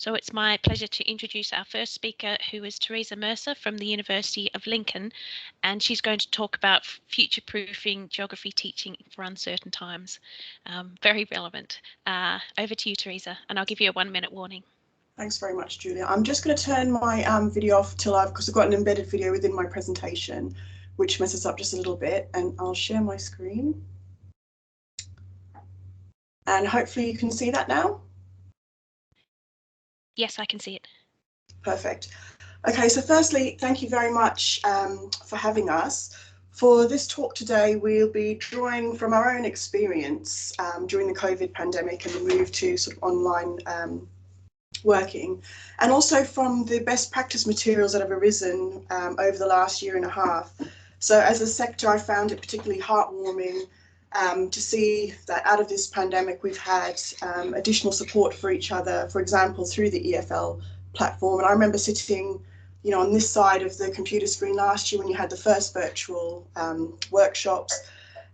So it's my pleasure to introduce our first speaker, who is Theresa Mercer from the University of Lincoln, and she's going to talk about future-proofing geography teaching for uncertain times. Very relevant. Over to you, Teresa, and I'll give you a 1-minute warning. Thanks very much, Julia. I'm just going to turn my video off because I've got an embedded video within my presentation, which messes up just a little bit, and I'll share my screen. And hopefully you can see that now. Yes, I can see it. Perfect. Okay, so firstly, thank you very much for having us. For this talk today, we'll be drawing from our own experience during the COVID pandemic and the move to sort of online working, and also from the best practice materials that have arisen over the last year and a half. So as a sector, I found it particularly heartwarming to see that out of this pandemic, we've had additional support for each other, for example, through the EFL platform. And I remember sitting, you know, on this side of the computer screen last year when you had the first virtual workshops,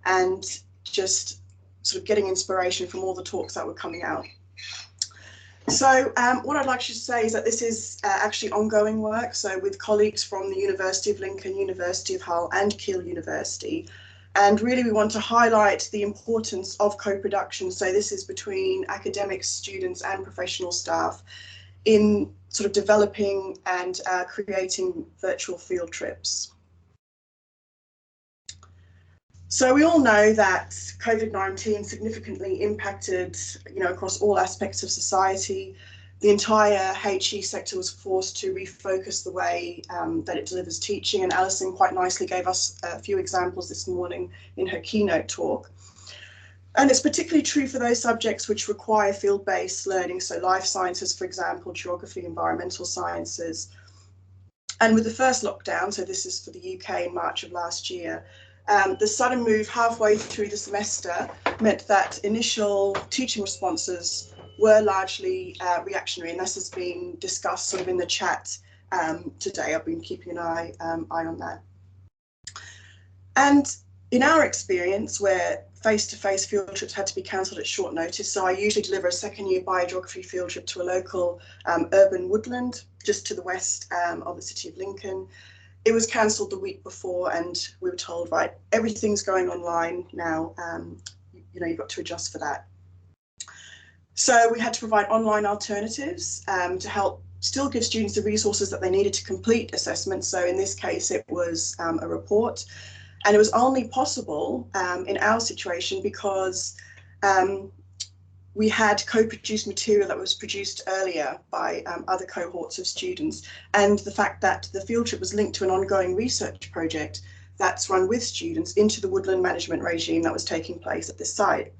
and just sort of getting inspiration from all the talks that were coming out. So what I'd like to say is that this is actually ongoing work, so with colleagues from the University of Lincoln, University of Hull and Keele University. And really we want to highlight the importance of co-production. So this is between academics, students and professional staff in sort of developing and creating virtual field trips. So we all know that COVID-19 significantly impacted, you know, across all aspects of society. The entire HE sector was forced to refocus the way that it delivers teaching, and Alison quite nicely gave us a few examples this morning in her keynote talk. And it's particularly true for those subjects which require field-based learning, so life sciences, for example, geography, environmental sciences. And with the first lockdown, so this is for the UK in March of last year, the sudden move halfway through the semester meant that initial teaching responses were largely reactionary, and this has been discussed sort of in the chat today. I've been keeping an eye on that. And in our experience, where face-to-face field trips had to be cancelled at short notice, so I usually deliver a second-year biogeography field trip to a local urban woodland just to the west of the city of Lincoln. It was cancelled the week before, and we were told, right, everything's going online now, you know, you've got to adjust for that. So we had to provide online alternatives to help still give students the resources that they needed to complete assessments. So in this case, it was a report, and it was only possible in our situation because we had co-produced material that was produced earlier by other cohorts of students, and the fact that the field trip was linked to an ongoing research project that's run with students into the woodland management regime that was taking place at this site.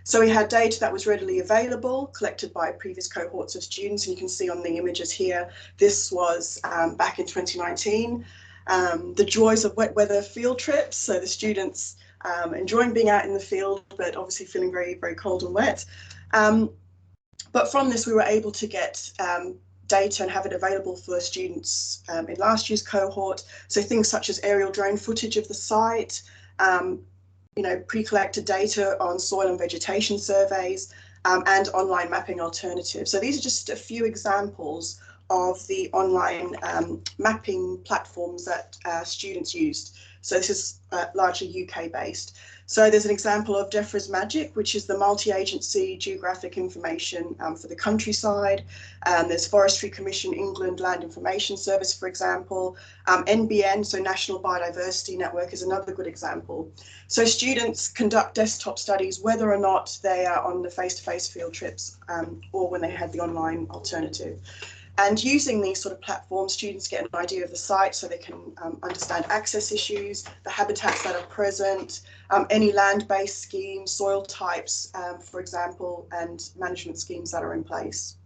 So we had data that was readily available, collected by previous cohorts of students, and you can see on the images here, this was back in 2019. The joys of wet weather field trips, so the students enjoying being out in the field, but obviously feeling very, very cold and wet. But from this, we were able to get data and have it available for students in last year's cohort. So things such as aerial drone footage of the site, you know, pre-collected data on soil and vegetation surveys, and online mapping alternatives. So these are just a few examples of the online mapping platforms that students used. So this is largely UK based. So there's an example of DEFRA's Magic, which is the multi-agency geographic information for the countryside. There's Forestry Commission England Land Information Service, for example. NBN, so National Biodiversity Network, is another good example. So students conduct desktop studies whether or not they are on the face-to-face field trips or when they had the online alternative. And using these sort of platforms, students get an idea of the site so they can understand access issues, the habitats that are present, any land-based schemes, soil types, for example, and management schemes that are in place.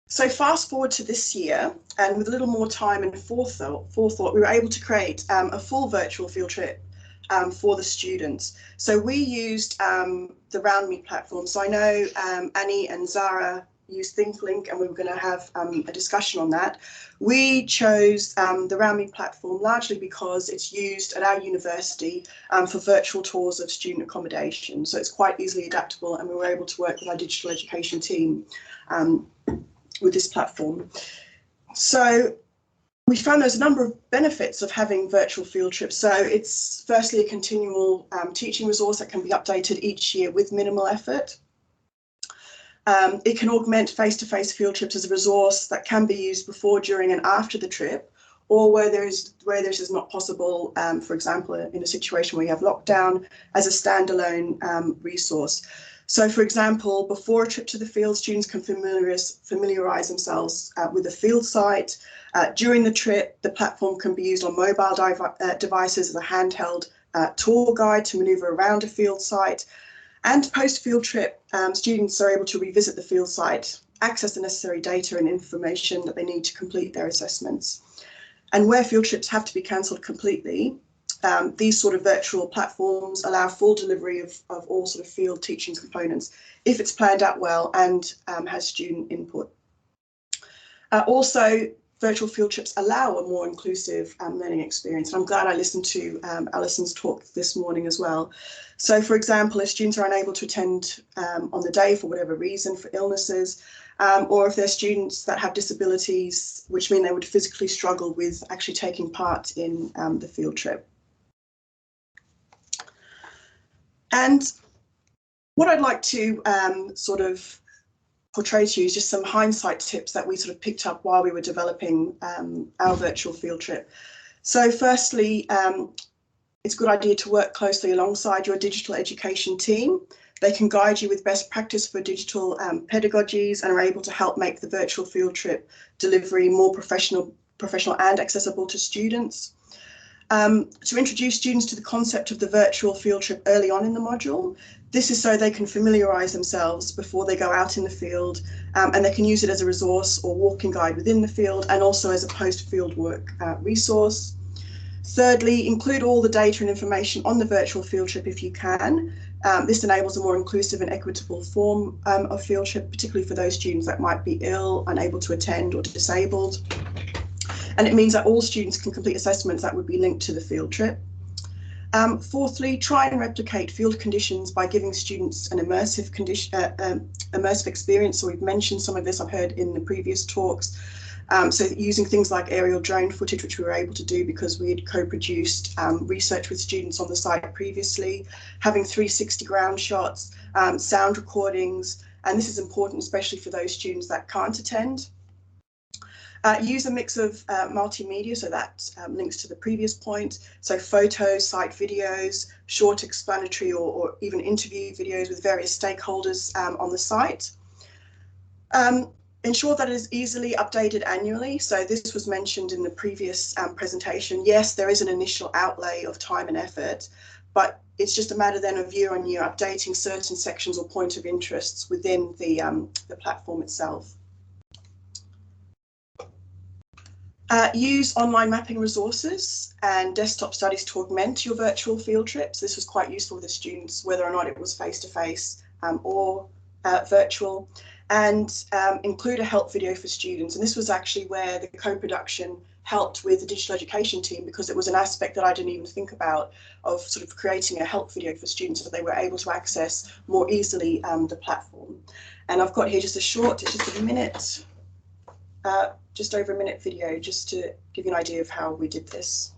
So fast forward to this year, and with a little more time and forethought, we were able to create a full virtual field trip for the students. So we used the Round Me platform. So I know Annie and Zara use ThinkLink, and we were going to have a discussion on that. We chose the RoundMe platform largely because it's used at our university for virtual tours of student accommodation. So it's quite easily adaptable, and we were able to work with our digital education team with this platform. So we found there's a number of benefits of having virtual field trips. So it's firstly a continual teaching resource that can be updated each year with minimal effort. It can augment face-to-face field trips as a resource that can be used before, during and after the trip, or where this is not possible, for example, in a situation where you have lockdown, as a standalone resource. So, for example, before a trip to the field, students can familiarise themselves with the field site. During the trip, the platform can be used on mobile devices as a handheld tour guide to manoeuvre around a field site. And post-field trip, students are able to revisit the field site, access the necessary data and information that they need to complete their assessments. And where field trips have to be cancelled completely, these sort of virtual platforms allow full delivery of all sort of field teaching components if it's planned out well and has student input. Also, virtual field trips allow a more inclusive learning experience. And I'm glad I listened to Alison's talk this morning as well. So, for example, if students are unable to attend on the day for whatever reason, for illnesses, or if they're students that have disabilities, which mean they would physically struggle with actually taking part in the field trip. And what I'd like to sort of portray to you is just some hindsight tips that we sort of picked up while we were developing our virtual field trip. So firstly, it's a good idea to work closely alongside your digital education team. They can guide you with best practice for digital pedagogies and are able to help make the virtual field trip delivery more professional and accessible to students. To introduce students to the concept of the virtual field trip early on in the module. This is so they can familiarise themselves before they go out in the field, and they can use it as a resource or walking guide within the field, and also as a post-field work resource. Thirdly, include all the data and information on the virtual field trip if you can. This enables a more inclusive and equitable form of field trip, particularly for those students that might be ill, unable to attend, or disabled. And it means that all students can complete assessments that would be linked to the field trip. Fourthly, try and replicate field conditions by giving students an immersive experience. So we've mentioned some of this, I've heard in the previous talks. So using things like aerial drone footage, which we were able to do because we had co-produced research with students on the site previously, having 360 ground shots, sound recordings, and this is important especially for those students that can't attend. Use a mix of multimedia, so that links to the previous point. So photos, site videos, short explanatory or even interview videos with various stakeholders on the site. Ensure that it is easily updated annually. So this was mentioned in the previous presentation. Yes, there is an initial outlay of time and effort, but it's just a matter then of year on year updating certain sections or point of interests within the platform itself. Use online mapping resources and desktop studies to augment your virtual field trips. This was quite useful for the students, whether or not it was face-to-face or virtual. And include a help video for students. And this was actually where the co-production helped with the digital education team, because it was an aspect that I didn't even think about, of sort of creating a help video for students so that they were able to access more easily the platform. And I've got here just a short, it's just a minute, just over a minute video, just to give you an idea of how we did this.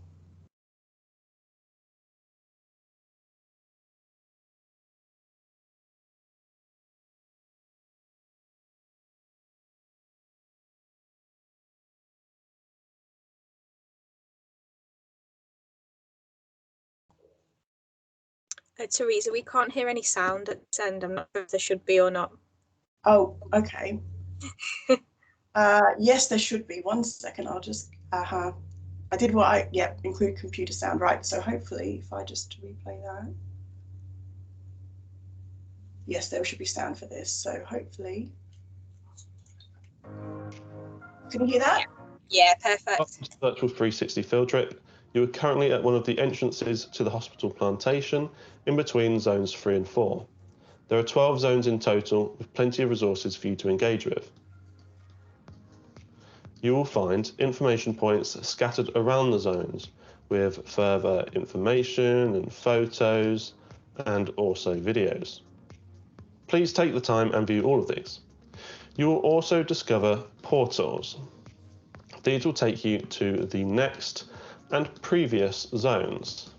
Teresa, we can't hear any sound at this end. I'm not sure if there should be or not. Oh, okay. Yes, there should be. 1 second, I'll just, I did what include computer sound, right? So hopefully if I just replay that. Yes, there should be sound for this. So hopefully. Can you hear that? Yeah, perfect. Virtual 360 field trip. You are currently at one of the entrances to the hospital plantation in between zones 3 and 4. There are 12 zones in total, with plenty of resources for you to engage with. You will find information points scattered around the zones, with further information and photos, and also videos. Please take the time and view all of these. You will also discover portals. These will take you to the next and previous zones.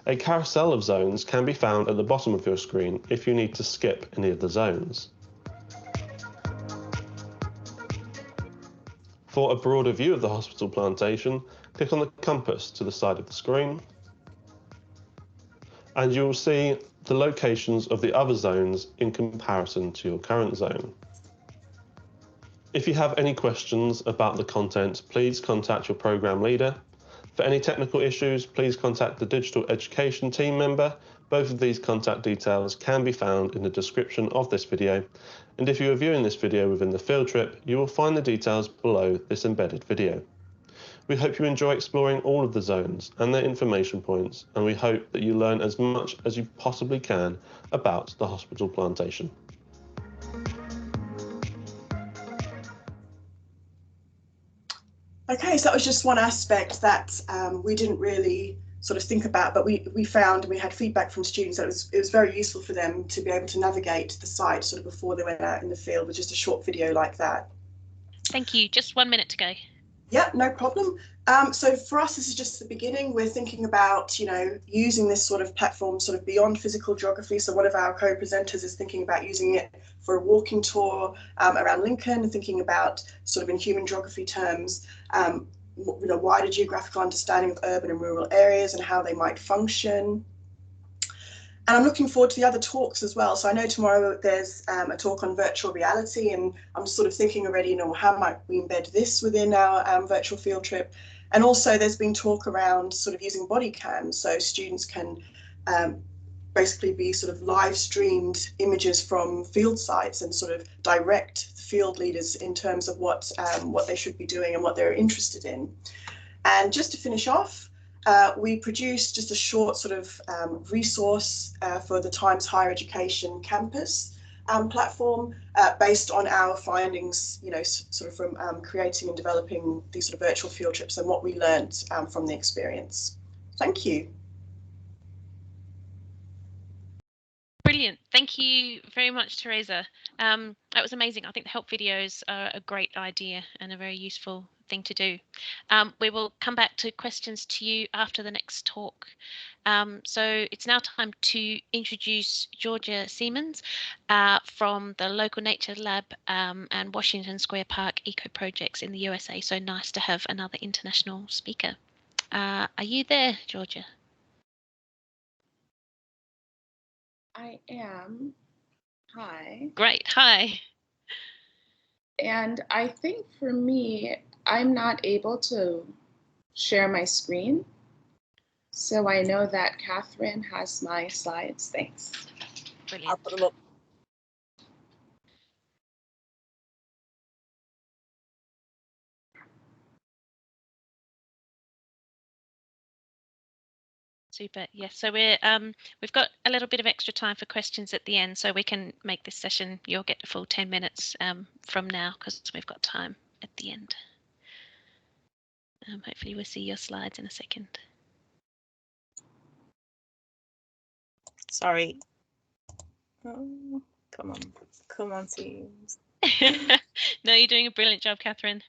A carousel of zones can be found at the bottom of your screen if you need to skip any of the zones. For a broader view of the hospital plantation, click on the compass to the side of the screen, and you will see the locations of the other zones in comparison to your current zone. If you have any questions about the content, please contact your program leader. For any technical issues, please contact the digital education team member. Both of these contact details can be found in the description of this video. And if you are viewing this video within the field trip, you will find the details below this embedded video. We hope you enjoy exploring all of the zones and their information points, and we hope that you learn as much as you possibly can about the hospital plantation. Okay, so that was just one aspect that we didn't really sort of think about, but we found, and we had feedback from students that it was very useful for them to be able to navigate the site sort of before they went out in the field with just a short video like that. Thank you. Just 1 minute to go. Yeah, no problem. So for us, this is just the beginning. We're thinking about, using this sort of platform sort of beyond physical geography. So one of our co-presenters is thinking about using it for a walking tour around Lincoln, thinking about sort of in human geography terms, wider geographical understanding of urban and rural areas and how they might function. And I'm looking forward to the other talks as well. So I know tomorrow there's a talk on virtual reality, and I'm sort of thinking already, how might we embed this within our virtual field trip? And also there's been talk around sort of using body cams, so students can basically be sort of live streamed images from field sites and sort of direct the field leaders in terms of what they should be doing and what they're interested in. And just to finish off, we produced just a short sort of resource for the Times Higher Education campus platform based on our findings, sort of from creating and developing these sort of virtual field trips and what we learned from the experience. Thank you. Brilliant. Thank you very much, Teresa. That was amazing. I think the help videos are a great idea and a very useful thing to do. We will come back to questions to you after the next talk. So it's now time to introduce Georgia Seamans from the local nature lab and Washington Square Park Eco Projects in the USA. So nice to have another international speaker. Are you there, Georgia? I am. Hi. Great. Hi. And I think for me, I'm not able to share my screen. So I know that Catherine has my slides. Thanks. Brilliant. I'll put them up. Super. Yes. So we've got a little bit of extra time for questions at the end, so we can make this session. You'll get the full 10 minutes from now because we've got time at the end. Hopefully we'll see your slides in a second. Sorry. Oh, come on, teams. No, you're doing a brilliant job, Catherine.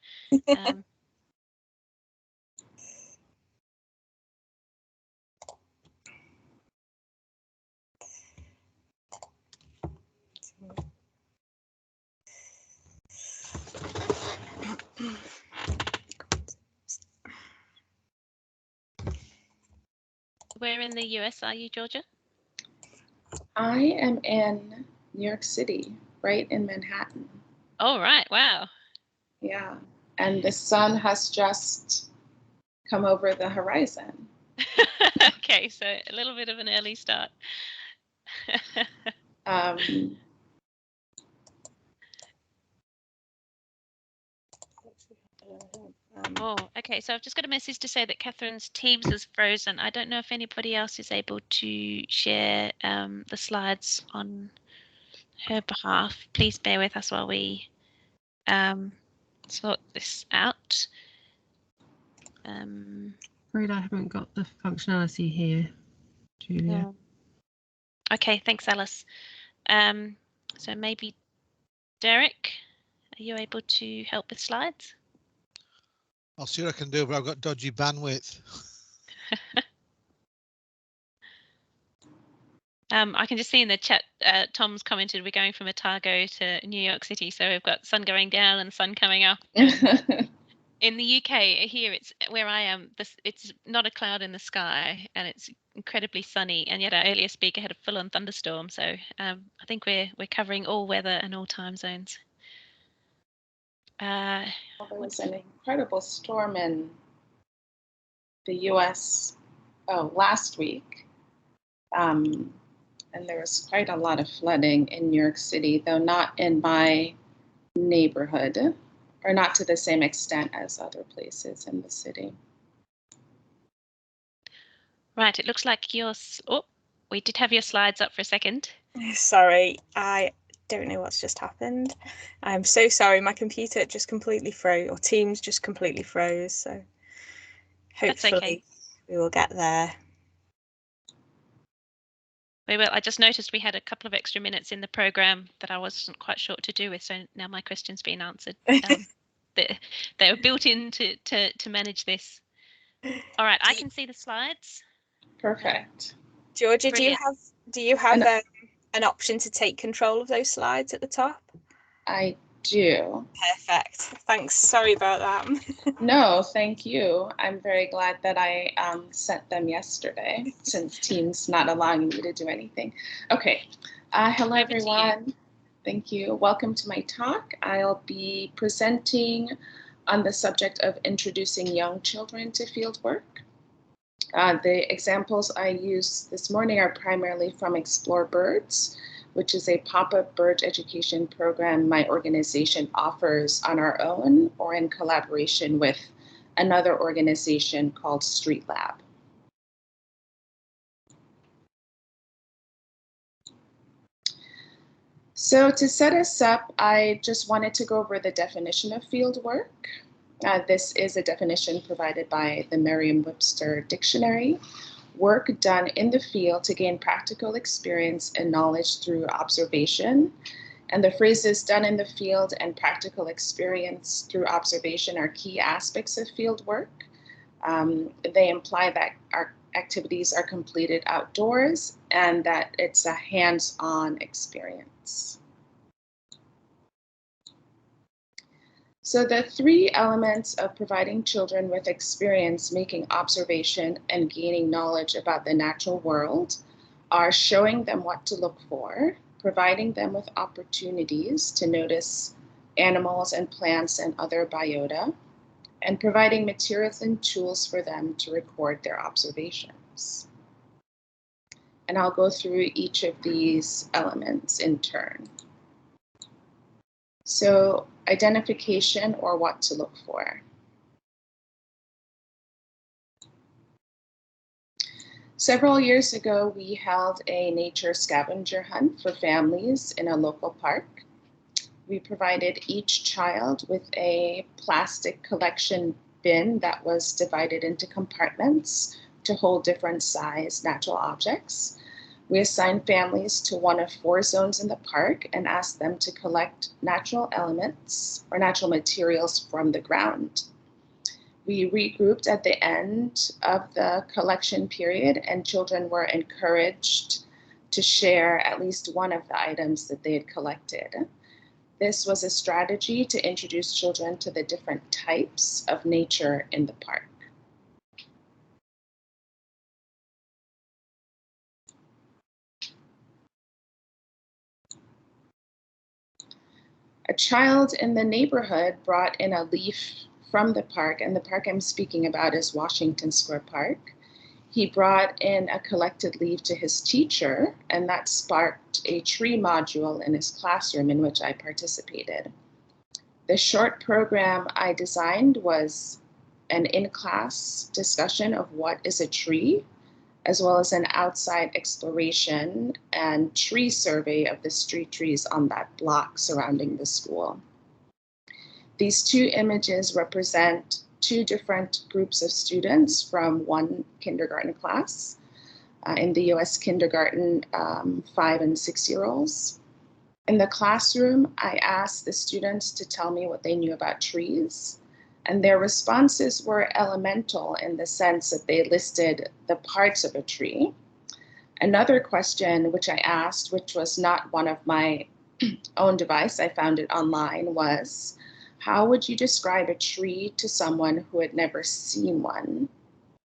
Where in the US are you, Georgia? I am in New York City, right in Manhattan. Oh, right. Wow. Yeah. And the sun has just come over the horizon. Okay, so a little bit of an early start. Oh, okay. So I've just got a message to say that Catherine's Teams is frozen. I don't know if anybody else is able to share the slides on her behalf. Please bear with us while we sort this out. Afraid I haven't got the functionality here, Julia. Okay, thanks, Alice. So maybe Derek, are you able to help with slides? I'll see what I can do, but I've got dodgy bandwidth. I can just see in the chat, Tom's commented we're going from Otago to New York City, so we've got sun going down and sun coming up. In the UK, here it's where I am. It's not a cloud in the sky, and it's incredibly sunny. And yet our earlier speaker had a full-on thunderstorm. So I think we're covering all weather and all time zones. There was an incredible storm in the U.S. Last week, and there was quite a lot of flooding in New York City, though not in my neighborhood, or not to the same extent as other places in the city. Right, it looks like we did have your slides up for a second. Sorry, I don't know what's just happened. I'm so sorry, my computer just completely froze, or Teams just completely froze, so hopefully we will get there. We will. I just noticed we had a couple of extra minutes in the program that I wasn't quite sure what to do with, so now my question's been answered. They were built in to manage this. All right, I can see the slides. Perfect. Georgia, Brilliant. do you have an option to take control of those slides at the top? I do. Perfect. Thanks. Sorry about that. No, thank you. I'm very glad that I sent them yesterday, since Teams not allowing me to do anything. Okay. Hello, everyone. Thank you. Welcome to my talk. I'll be presenting on the subject of introducing young children to fieldwork. The examples I used this morning are primarily from Explore Birds, which is a pop-up bird education program my organization offers on our own or in collaboration with another organization called Street Lab. So to set us up, I just wanted to go over the definition of fieldwork. This is a definition provided by the Merriam-Webster Dictionary. Work done in the field to gain practical experience and knowledge through observation. And the phrases done in the field and practical experience through observation are key aspects of field work. They imply that our activities are completed outdoors and that it's a hands-on experience. So the three elements of providing children with experience making observation and gaining knowledge about the natural world are showing them what to look for, providing them with opportunities to notice animals and plants and other biota, and providing materials and tools for them to record their observations. And I'll go through each of these elements in turn. So identification, or what to look for. Several years ago, we held a nature scavenger hunt for families in a local park. We provided each child with a plastic collection bin that was divided into compartments to hold different size natural objects. We assigned families to one of 4 zones in the park and asked them to collect natural elements or natural materials from the ground. We regrouped at the end of the collection period, and children were encouraged to share at least one of the items that they had collected. This was a strategy to introduce children to the different types of nature in the park. A child in the neighborhood brought in a leaf from the park, and the park I'm speaking about is Washington Square Park. He brought in a collected leaf to his teacher, and that sparked a tree module in his classroom in which I participated. The short program I designed was an in-class discussion of what is a tree, as well as an outside exploration and tree survey of the street trees on that block surrounding the school. These two images represent two different groups of students from one kindergarten class. In the US kindergarten, 5 and 6-year-olds. In the classroom, I asked the students to tell me what they knew about trees, and their responses were elemental in the sense that they listed the parts of a tree. Another question which I asked, which was not one of my own device, I found it online, was, how would you describe a tree to someone who had never seen one?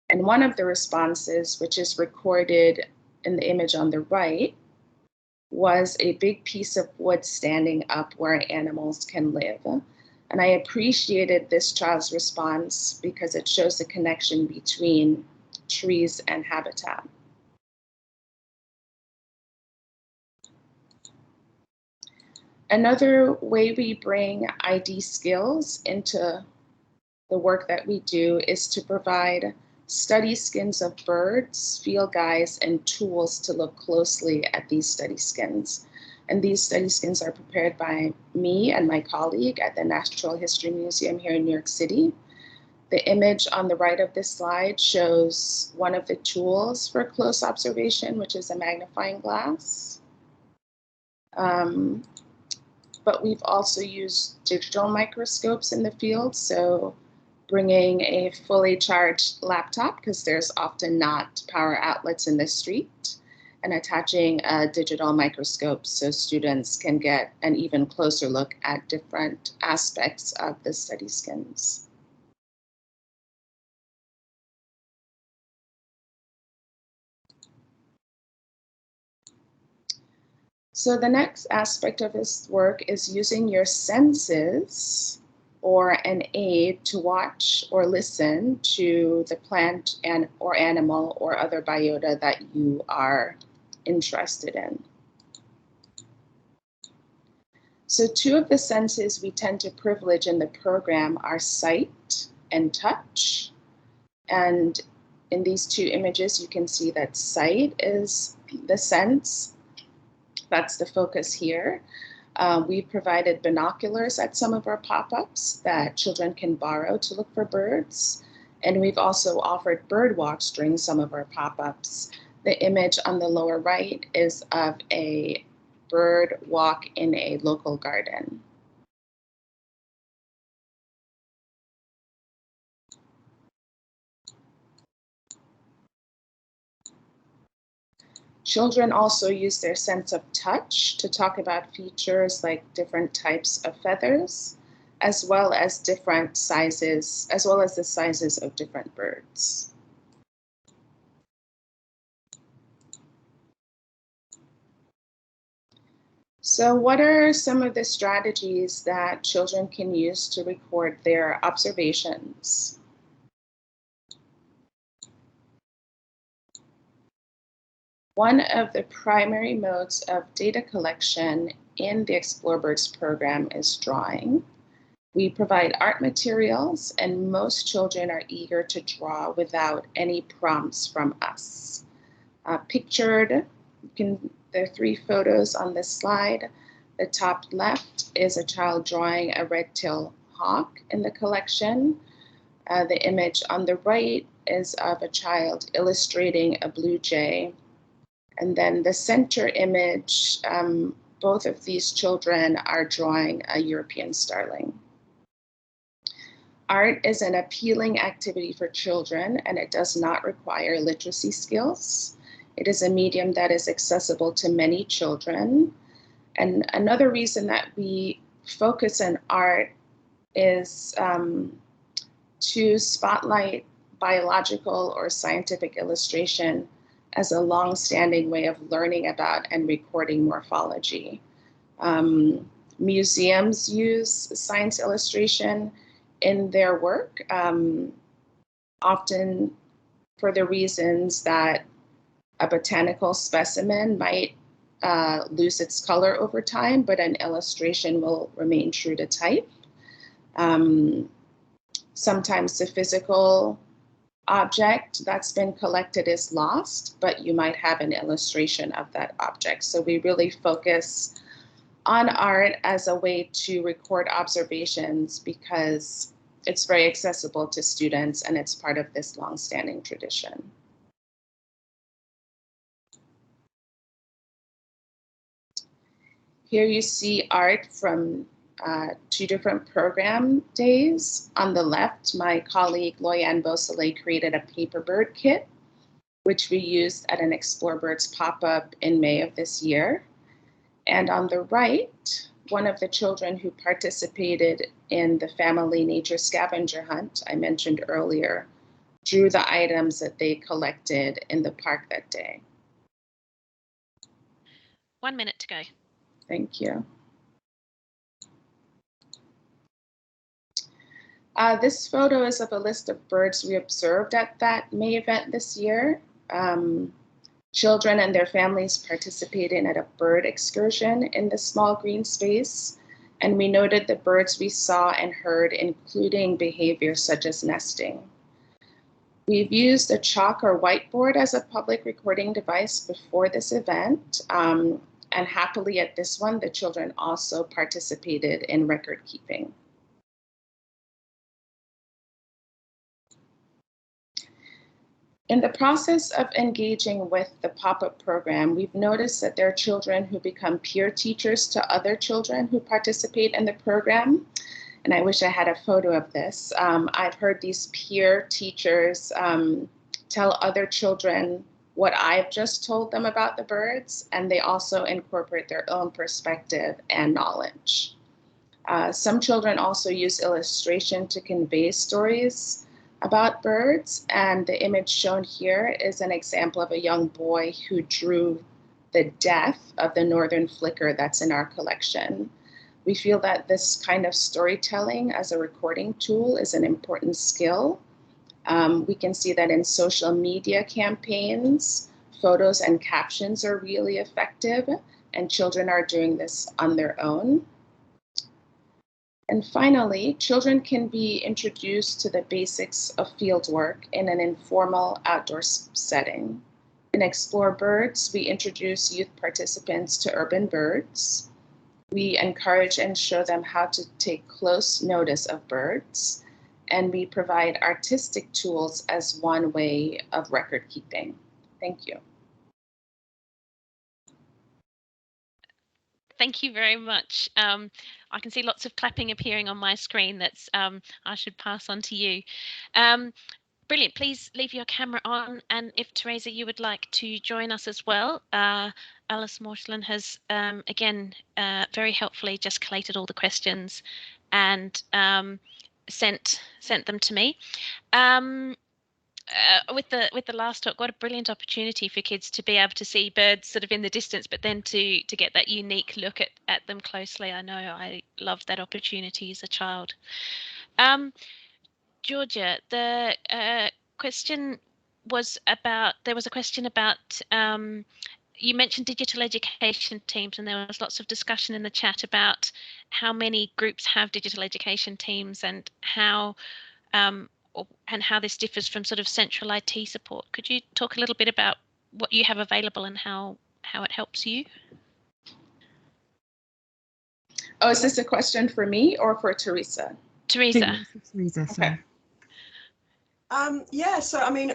And one of the responses, which is recorded in the image on the right, was a big piece of wood standing up where animals can live. And I appreciated this child's response because it shows the connection between trees and habitat. Another way we bring ID skills into the work that we do is to provide study skins of birds, field guides, and tools to look closely at these study skins. And these study skins are prepared by me and my colleague at the Natural History Museum here in New York City. The image on the right of this slide shows one of the tools for close observation, which is a magnifying glass. But we've also used digital microscopes in the field, so bringing a fully charged laptop, because there's often not power outlets in the street, and attaching a digital microscope so students can get an even closer look at different aspects of the study skins. So the next aspect of this work is using your senses or an aid to watch or listen to the plant or animal or other biota that you are interested in. So two of the senses we tend to privilege in the program are sight and touch. And in these two images, you can see that sight is the sense. That's the focus here. We've provided binoculars at some of our pop-ups that children can borrow to look for birds. And we've also offered bird walks during some of our pop-ups. The image on the lower right is of a bird walk in a local garden. Children also use their sense of touch to talk about features like different types of feathers, as well as different sizes, as well as the sizes of different birds. So what are some of the strategies that children can use to record their observations? One of the primary modes of data collection in the Explore Birds program is drawing. We provide art materials, and most children are eager to draw without any prompts from us. Pictured, there are 3 photos on this slide. The top left is a child drawing a red-tailed hawk in the collection. The image on the right is of a child illustrating a blue jay. And then the center image, both of these children are drawing a European starling. Art is an appealing activity for children, and it does not require literacy skills. It is a medium that is accessible to many children. And another reason that we focus on art is to spotlight biological or scientific illustration as a long-standing way of learning about and recording morphology. Museums use science illustration in their work, often for the reasons that a botanical specimen might lose its color over time, but an illustration will remain true to type. Sometimes the physical object that's been collected is lost, but you might have an illustration of that object. So we really focus on art as a way to record observations because it's very accessible to students and it's part of this long-standing tradition. Here you see art from 2 different program days. On the left, my colleague Loyanne Beausoleil created a paper bird kit, which we used at an Explore Birds pop-up in May of this year. And on the right, one of the children who participated in the family nature scavenger hunt I mentioned earlier drew the items that they collected in the park that day. 1 minute to go. Thank you. This photo is of a list of birds we observed at that May event this year. Children and their families participated in a bird excursion in the small green space, and we noted the birds we saw and heard, including behaviors such as nesting. We've used a chalk or whiteboard as a public recording device before this event, and happily at this one, the children also participated in record keeping. In the process of engaging with the pop-up program, we've noticed that there are children who become peer teachers to other children who participate in the program. And I wish I had a photo of this. I've heard these peer teachers tell other children what I've just told them about the birds, and they also incorporate their own perspective and knowledge. Some children also use illustration to convey stories about birds, and the image shown here is an example of a young boy who drew the death of the northern flicker that's in our collection. We feel that this kind of storytelling as a recording tool is an important skill. We can see that in social media campaigns, photos and captions are really effective, and children are doing this on their own. And finally, children can be introduced to the basics of fieldwork in an informal outdoor setting. In Explore Birds, we introduce youth participants to urban birds. We encourage and show them how to take close notice of birds, and we provide artistic tools as one way of record keeping. Thank you. Thank you very much. I can see lots of clapping appearing on my screen. That's I should pass on to you. Brilliant. Please leave your camera on, and if Teresa, you would like to join us as well. Alice Morshland has again very helpfully just collated all the questions and sent them to me. With the last talk, what a brilliant opportunity for kids to be able to see birds sort of in the distance, but then to get that unique look at them closely. I know I loved that opportunity as a child. Georgia, the question was about, there was a question about, you mentioned digital education teams, and there was lots of discussion in the chat about how many groups have digital education teams and how this differs from sort of central IT support. Could you talk a little bit about what you have available and how it helps you? Oh, is this a question for me or for Teresa? Teresa. Teresa, okay. Yeah, so I mean,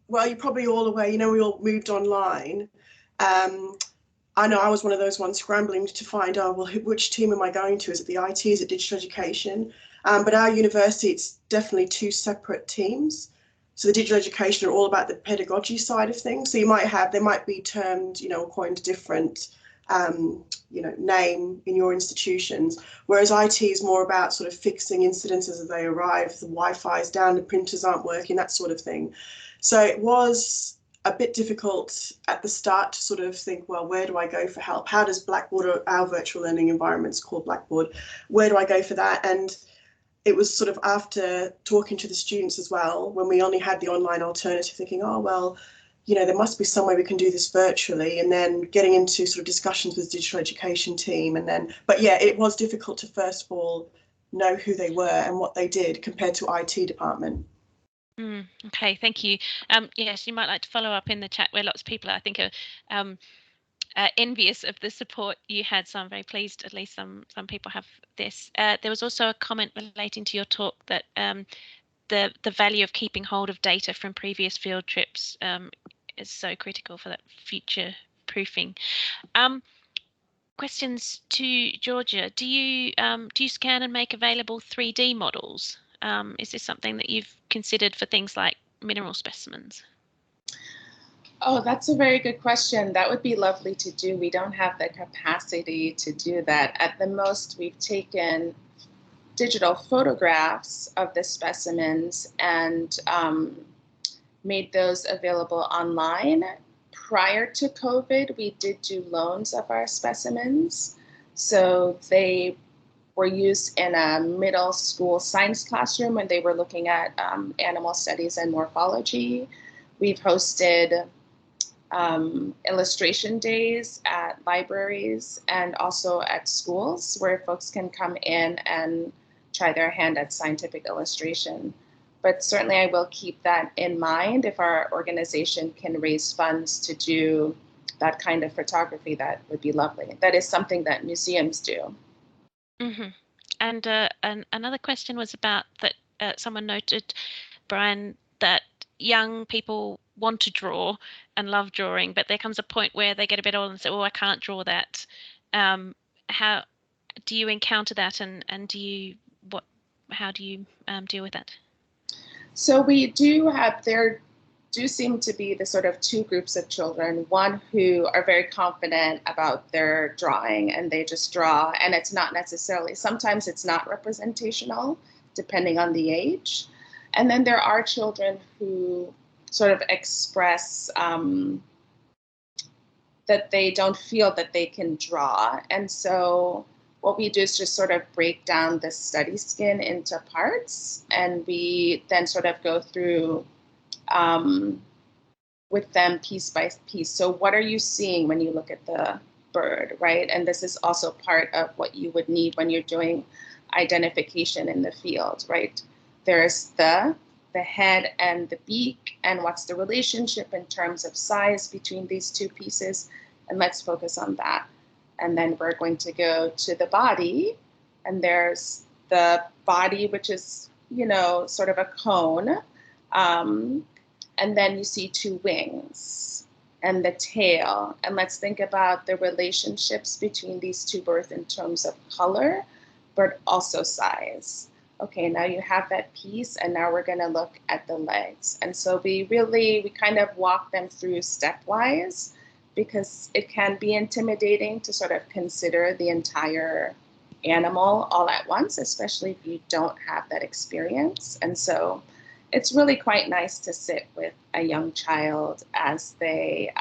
well, you're probably all aware, you know, we all moved online. I know I was one of those ones scrambling to find, oh, well, which team am I going to? Is it the IT? Is it digital education? But our university, it's definitely 2 separate teams. So the digital education are all about the pedagogy side of things. So you might have, they might be termed, you know, according to different, you know, name in your institutions. Whereas IT is more about sort of fixing incidences as they arrive. The Wi-Fi is down, the printers aren't working, that sort of thing. So it was a bit difficult at the start to sort of think, well, where do I go for help? How does Blackboard, or our virtual learning environment's called Blackboard, where do I go for that? And it was sort of after talking to the students as well, when we only had the online alternative, thinking, oh, well, you know, there must be some way we can do this virtually, and then getting into sort of discussions with the digital education team. And then, but yeah, it was difficult to first of all know who they were and what they did compared to IT department. Okay, thank you. Yes, you might like to follow up in the chat where lots of people, I think, are envious of the support you had. So I'm very pleased at least some people have this. There was also a comment relating to your talk that the value of keeping hold of data from previous field trips is so critical for that future proofing. Questions to Georgia. Do you scan and make available 3D models? Is this something that you've considered for things like mineral specimens? Oh, that's a very good question. That would be lovely to do. We don't have the capacity to do that. At the most, we've taken digital photographs of the specimens and made those available online. Prior to COVID, we did do loans of our specimens. So they were used in a middle school science classroom when they were looking at animal studies and morphology. We've hosted illustration days at libraries and also at schools where folks can come in and try their hand at scientific illustration. But certainly I will keep that in mind. If our organization can raise funds to do that kind of photography, that would be lovely. That is something that museums do. Mm-hmm. And another question was about that someone noted, Brian, that young people want to draw and love drawing, but there comes a point where they get a bit old and say, oh, I can't draw that. How do you encounter that, and how do you deal with that? So we do have, there do seem to be the sort of two groups of children, one who are very confident about their drawing and they just draw, and it's not necessarily, sometimes it's not representational depending on the age. And then there are children who sort of express that they don't feel that they can draw. And so what we do is just sort of break down the study skin into parts, and we then sort of go through with them piece by piece. So what are you seeing when you look at the bird, right? And this is also part of what you would need when you're doing identification in the field, right? There's the head and the beak, and what's the relationship in terms of size between these two pieces, and let's focus on that. And then we're going to go to the body, and there's the body, which is, you know, sort of a cone, and then you see two wings and the tail, and let's think about the relationships between these two birds in terms of color, but also size. Okay, now you have that piece, and now we're going to look at the legs. And so we kind of walk them through stepwise, because it can be intimidating to sort of consider the entire animal all at once, especially if you don't have that experience. And so it's really quite nice to sit with a young child as they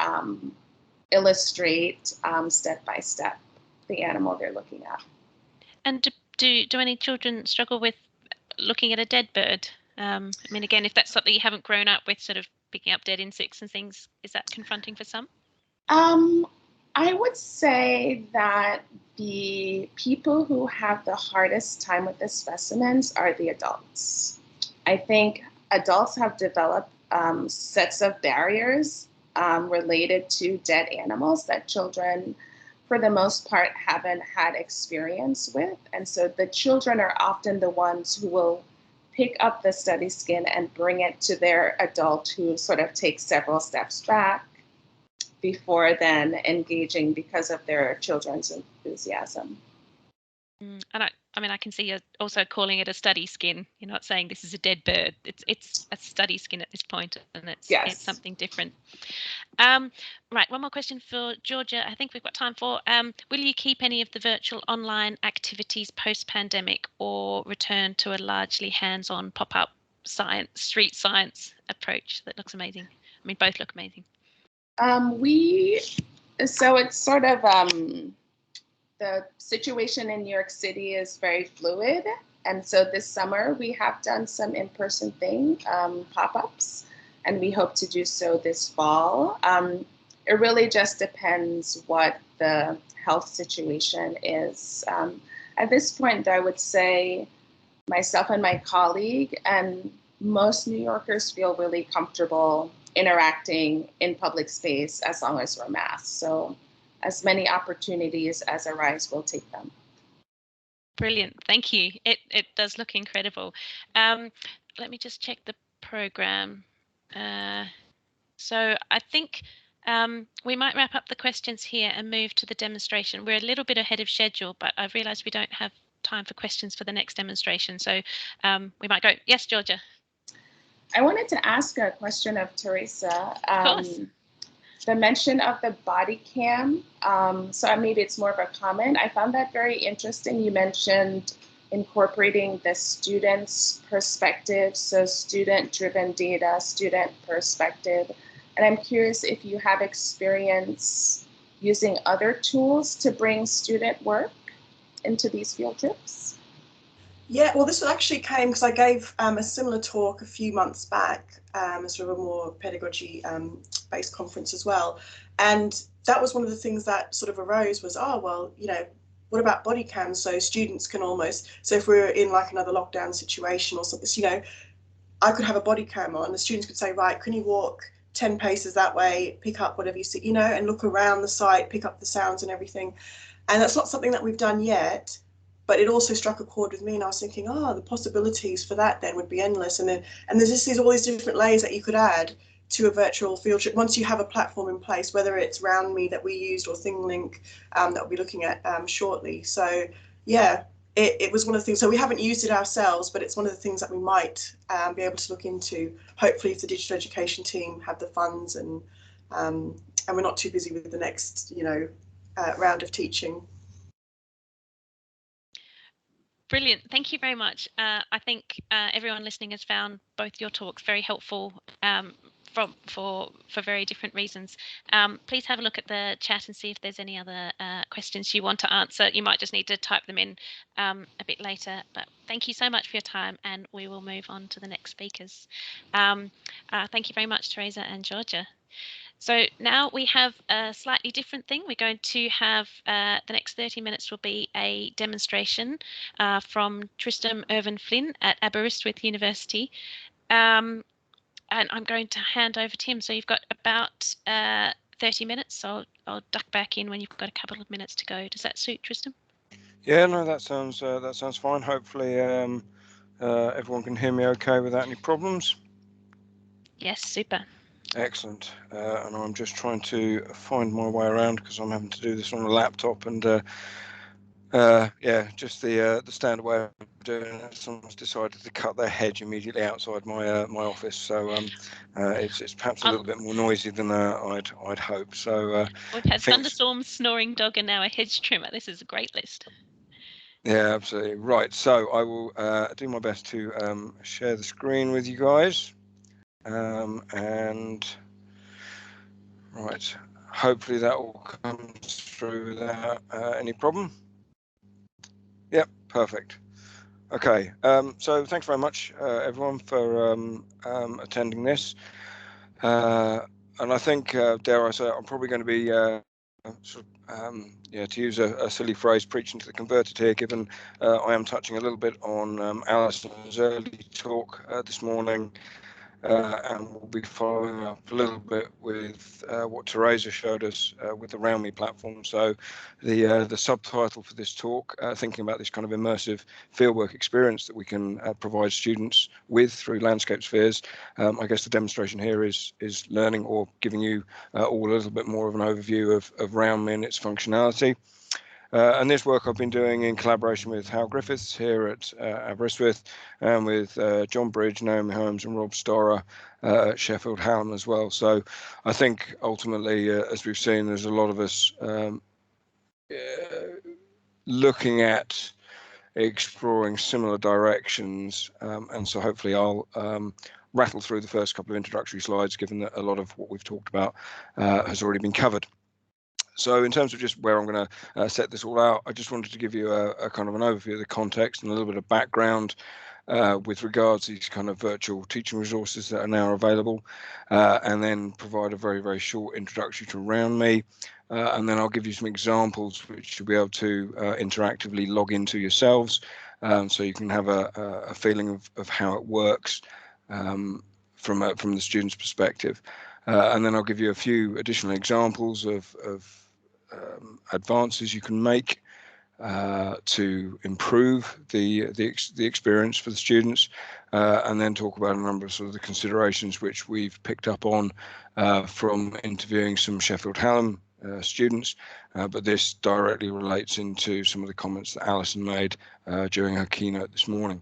illustrate step by step the animal they're looking at. And do any children struggle with looking at a dead bird? I mean, again, if that's something you haven't grown up with, sort of picking up dead insects and things, is that confronting for some? I would say that the people who have the hardest time with the specimens are the adults. I think adults have developed sets of barriers related to dead animals that children, for the most part, haven't had experience with. And so the children are often the ones who will pick up the study skin and bring it to their adult, who sort of takes several steps back before then engaging because of their children's enthusiasm. And I mean, I can see you're also calling it a study skin. You're not saying this is a dead bird. It's a study skin at this point, and it's something different. Right, one more question for Georgia. I think we've got time for. Will you keep any of the virtual online activities post-pandemic, or return to a largely hands-on pop-up street science approach that looks amazing? I mean, both look amazing. So it's sort of the situation in New York City is very fluid, and so this summer we have done some in-person pop-ups, and we hope to do so this fall. It really just depends what the health situation is. At this point, I would say myself and my colleague, and most New Yorkers feel really comfortable interacting in public space as long as we're masked. So as many opportunities as arise, we'll take them. Brilliant, thank you. It does look incredible. Let me just check the program. So I think we might wrap up the questions here and move to the demonstration. We're a little bit ahead of schedule, but I've realised we don't have time for questions for the next demonstration. So we might go. Yes, Georgia. I wanted to ask a question of Teresa. Of course. The mention of the body cam, so maybe it's more of a comment. I found that very interesting. You mentioned incorporating the student's perspective, so student-driven data, student perspective. And I'm curious if you have experience using other tools to bring student work into these field trips. Yeah, well, this actually came because I gave a similar talk a few months back, sort of a more pedagogy based conference as well. And that was one of the things that sort of arose was, oh, well, you know, what about body cams? So students can almost, so if we're in like another lockdown situation or something, you know, I could have a body cam on, the students could say, right, can you walk 10 paces that way, pick up whatever you see, you know, and look around the site, pick up the sounds and everything. And that's not something that we've done yet. But it also struck a chord with me, and I was thinking, oh, the possibilities for that then would be endless. And there's just all these different layers that you could add to a virtual field trip once you have a platform in place, whether it's RoundMe that we used or ThingLink that we'll be looking at shortly. So yeah, it was one of the things. So we haven't used it ourselves, but it's one of the things that we might be able to look into. Hopefully, if the digital education team have the funds and we're not too busy with the next, you know, round of teaching. Brilliant. Thank you very much. I think everyone listening has found both your talks very helpful for very different reasons. Please have a look at the chat and see if there's any other questions you want to answer. You might just need to type them in a bit later. But thank you so much for your time, and we will move on to the next speakers. Thank you very much, Teresa and Georgia. So now we have a slightly different thing. We're going to have the next 30 minutes will be a demonstration from Tristram Irvine-Fynn at Aberystwyth University. And I'm going to hand over to him. So you've got about 30 minutes. So I'll duck back in when you've got a couple of minutes to go. Does that suit, Tristram? Yeah, no, that sounds fine. Hopefully everyone can hear me okay without any problems. Yes, super. Excellent. And I'm just trying to find my way around because I'm having to do this on a laptop, and yeah, just the standard way of doing it. Someone's decided to cut their hedge immediately outside my my office, so it's perhaps a little bit more noisy than I'd hope. So we've had thunderstorms, snoring dog, and now a hedge trimmer. This is a great list. Yeah, absolutely. Right. So I will do my best to share the screen with you guys. And right, hopefully that all comes through without any problem. Yep, perfect. Okay, so thanks very much everyone for attending this. And I think, dare I say, I'm probably going to be yeah, to use a silly phrase, preaching to the converted here, given I am touching a little bit on Alison's early talk this morning. And we'll be following up a little bit with what Teresa showed us with the RoundMe platform. So the subtitle for this talk, thinking about this kind of immersive fieldwork experience that we can provide students with through landscape spheres. I guess the demonstration here is learning or giving you all a little bit more of an overview of RoundMe and its functionality. And this work I've been doing in collaboration with Hal Griffiths here at Aberystwyth, and with John Bridge, Naomi Holmes and Rob Storer at Sheffield Hallam as well. So I think ultimately, as we've seen, there's a lot of us looking at exploring similar directions, and so hopefully I'll rattle through the first couple of introductory slides, given that a lot of what we've talked about has already been covered. So in terms of just where I'm going to set this all out, I just wanted to give you a kind of an overview of the context and a little bit of background with regards to these kind of virtual teaching resources that are now available, and then provide a very, very short introduction to RoundMe. And then I'll give you some examples which you'll be able to interactively log into yourselves, so you can have a feeling of how it works from the student's perspective. And then I'll give you a few additional examples of advances you can make to improve the experience for the students, and then talk about a number of sort of the considerations which we've picked up on from interviewing some Sheffield Hallam students, but this directly relates into some of the comments that Alison made during her keynote this morning.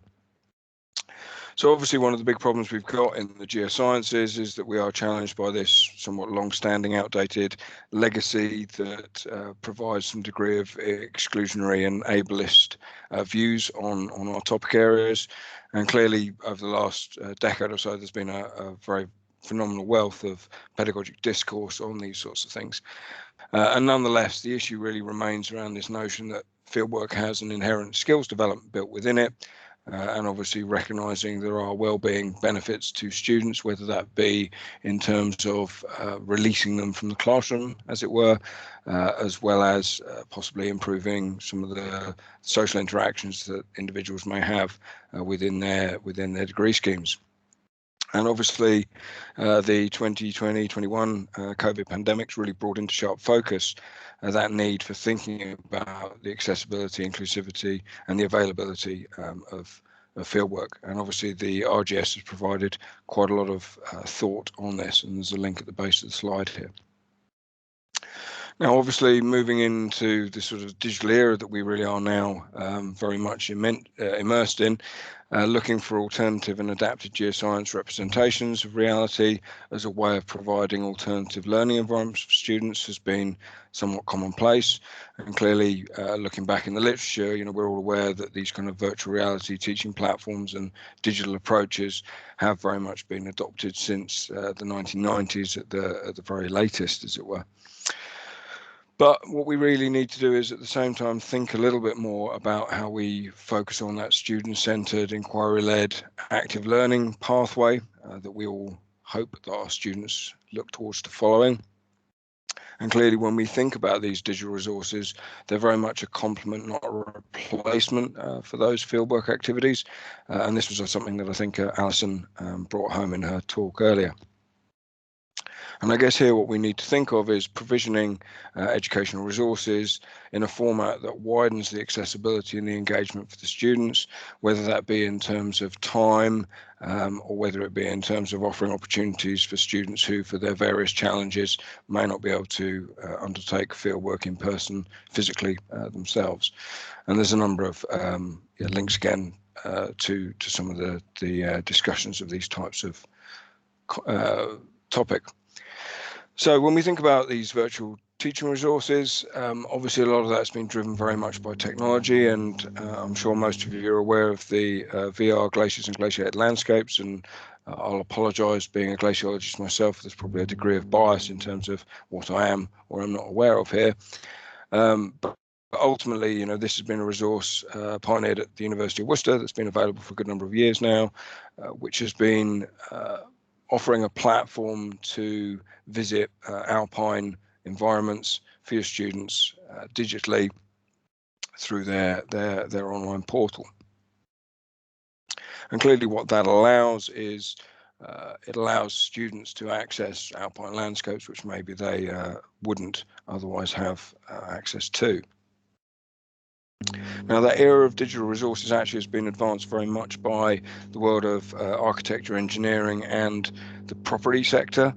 So obviously one of the big problems we've got in the geosciences is that we are challenged by this somewhat long-standing outdated legacy that provides some degree of exclusionary and ableist views on our topic areas. And clearly over the last decade or so, there's been a very phenomenal wealth of pedagogic discourse on these sorts of things. And nonetheless, the issue really remains around this notion that fieldwork has an inherent skills development built within it. And obviously recognising there are well-being benefits to students, whether that be in terms of releasing them from the classroom, as it were, as well as possibly improving some of the social interactions that individuals may have within their degree schemes. And obviously, the 2020-21 COVID pandemic's really brought into sharp focus that need for thinking about the accessibility, inclusivity, and the availability of fieldwork. And obviously, the RGS has provided quite a lot of thought on this, and there's a link at the base of the slide here. Now, obviously, moving into the sort of digital era that we really are now very much immersed in, looking for alternative and adapted geoscience representations of reality as a way of providing alternative learning environments for students has been somewhat commonplace. And clearly, looking back in the literature, we're all aware that these kind of virtual reality teaching platforms and digital approaches have very much been adopted since the 1990s at the very latest, as it were. But what we really need to do is at the same time think a little bit more about how we focus on that student-centered, inquiry-led, active learning pathway that we all hope that our students look towards to following. And clearly, when we think about these digital resources, they're very much a complement, not a replacement for those fieldwork activities. And this was something that I think Alison brought home in her talk earlier. And I guess here what we need to think of is provisioning educational resources in a format that widens the accessibility and the engagement for the students, whether that be in terms of time or whether it be in terms of offering opportunities for students who, for their various challenges, may not be able to undertake fieldwork in person physically themselves. And there's a number of links again to some of the discussions of these types of topic. So when we think about these virtual teaching resources, obviously a lot of that's been driven very much by technology, and I'm sure most of you are aware of the VR glaciers and glaciated landscapes, and I'll apologise, being a glaciologist myself, there's probably a degree of bias in terms of what I am or am not aware of here. But ultimately, this has been a resource pioneered at the University of Worcester that's been available for a good number of years now, which has been offering a platform to visit alpine environments for your students digitally through their online portal. And clearly what that allows is it allows students to access alpine landscapes which maybe they wouldn't otherwise have access to. Now, that era of digital resources actually has been advanced very much by the world of architecture, engineering, and the property sector.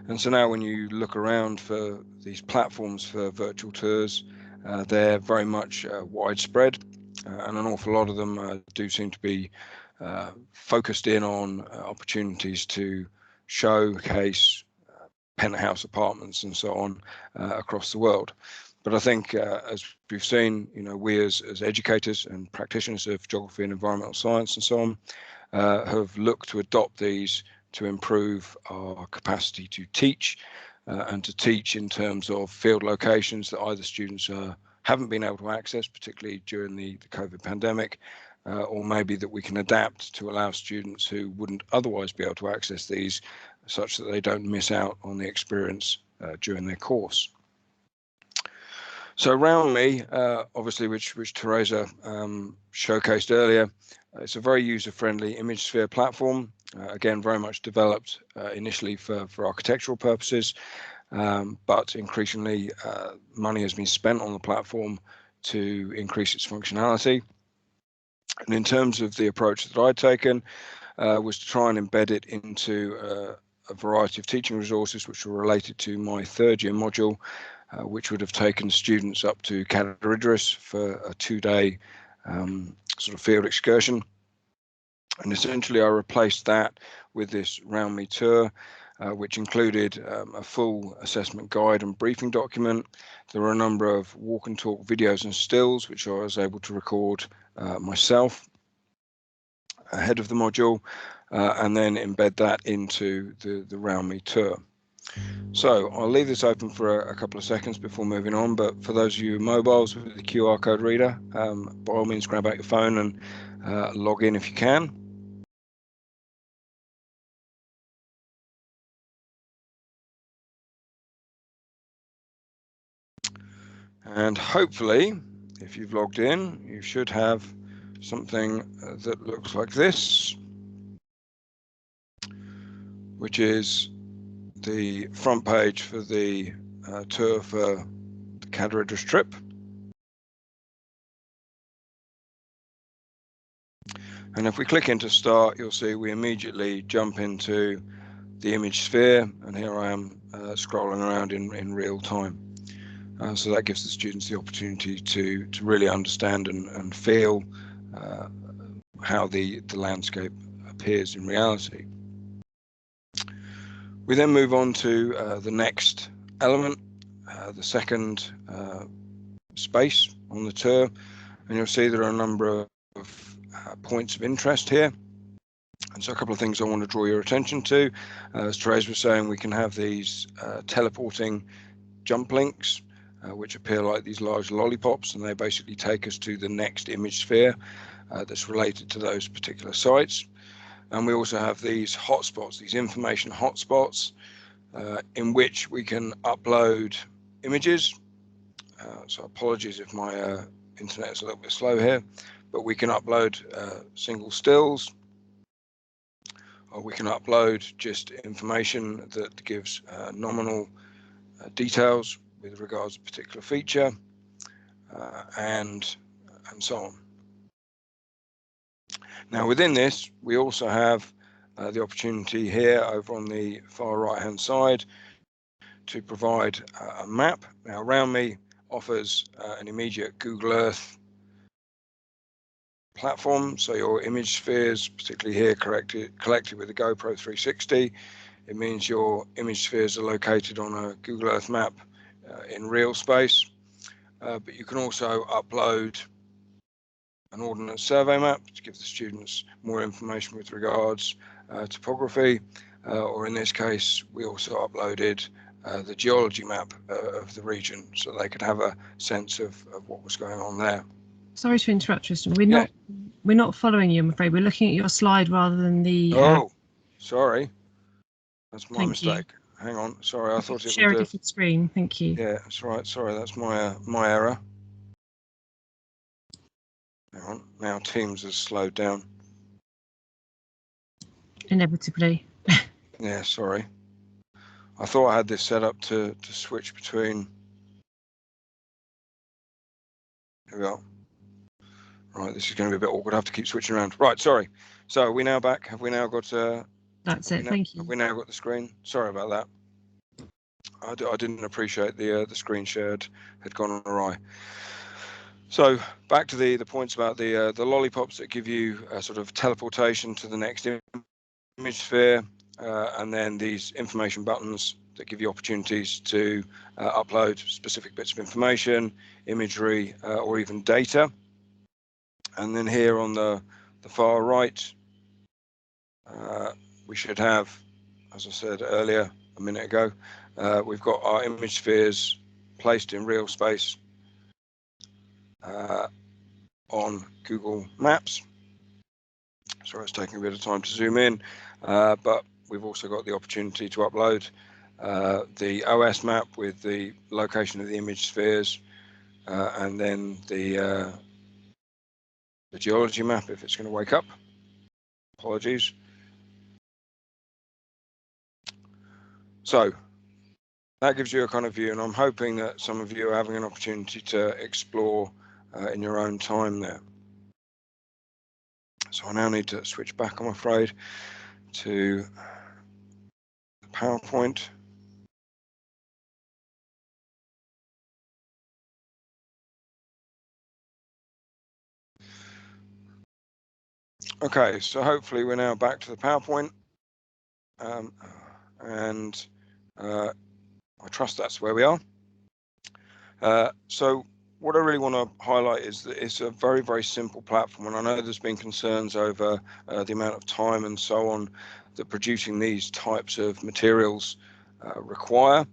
And so now when you look around for these platforms for virtual tours, they're very much widespread, and an awful lot of them do seem to be focused in on opportunities to showcase penthouse apartments and so on across the world. But I think, as we've seen, we as educators and practitioners of geography and environmental science and so on, have looked to adopt these to improve our capacity to teach, and to teach in terms of field locations that either students haven't been able to access, particularly during the COVID pandemic, or maybe that we can adapt to allow students who wouldn't otherwise be able to access these, such that they don't miss out on the experience during their course. So around me, obviously, which Teresa showcased earlier, it's a very user-friendly image sphere platform. Again, very much developed initially for architectural purposes, but increasingly money has been spent on the platform to increase its functionality. And in terms of the approach that I'd taken, was to try and embed it into a variety of teaching resources which were related to my third year module, which would have taken students up to Cadair Idris for a 2-day sort of field excursion. And essentially I replaced that with this Round Me tour, which included a full assessment guide and briefing document. There were a number of walk and talk videos and stills, which I was able to record myself ahead of the module, and then embed that into the Round Me tour. So I'll leave this open for a couple of seconds before moving on, but for those of you mobiles with the QR code reader, by all means grab out your phone and log in if you can. And hopefully, if you've logged in, you should have something that looks like this, which is the front page for the tour for the Cadair Idris trip. And if we click into start, you'll see we immediately jump into the image sphere, and here I am scrolling around in real time. So that gives the students the opportunity to really understand and feel how the landscape appears in reality. We then move on to the next element, the second space on the tour, and you'll see there are a number of points of interest here. And so a couple of things I want to draw your attention to. As Teresa was saying, we can have these teleporting jump links, which appear like these large lollipops, and they basically take us to the next image sphere that's related to those particular sites. And we also have these hotspots, these information hotspots, in which we can upload images. So apologies if my internet is a little bit slow here, but we can upload single stills, or we can upload just information that gives nominal details with regards to a particular feature, and so on. Now within this, we also have the opportunity here over on the far right hand side to provide a map. Now Round Me offers an immediate Google Earth platform, so your image spheres, particularly here collected with the GoPro 360, it means your image spheres are located on a Google Earth map in real space, but you can also upload an Ordnance Survey map to give the students more information with regards topography, or in this case we also uploaded the geology map of the region, so they could have a sense of what was going on there. Sorry to interrupt, Tristan. We're not following you, I'm afraid. We're looking at your slide rather than the. Oh, sorry, that's my mistake. You. Hang on, sorry, I thought it would share a different screen. Thank you. Yeah, that's right. Sorry, that's my error. Hang on, now Teams has slowed down. Inevitably. Yeah, sorry. I thought I had this set up to switch between. Here we are. Right, this is going to be a bit awkward. I have to keep switching around. Right, sorry. So are we now back? Have we now got? That's it. Thank you. Have we now got the screen? Sorry about that. I didn't appreciate the screen shared had gone awry. So back to the points about the lollipops that give you a sort of teleportation to the next image sphere, and then these information buttons that give you opportunities to upload specific bits of information, imagery, or even data. And then here on the far right, we should have, as I said earlier a minute ago, we've got our image spheres placed in real space on Google Maps. Sorry, it's taking a bit of time to zoom in, but we've also got the opportunity to upload the OS map with the location of the image spheres and then the geology map if it's going to wake up. Apologies. So that gives you a kind of view, and I'm hoping that some of you are having an opportunity to explore in your own time there. So I now need to switch back, I'm afraid, to the PowerPoint. Okay, so hopefully we're now back to the PowerPoint, and I trust that's where we are. So what I really want to highlight is that it's a very, very simple platform, and I know there's been concerns over the amount of time and so on that producing these types of materials require.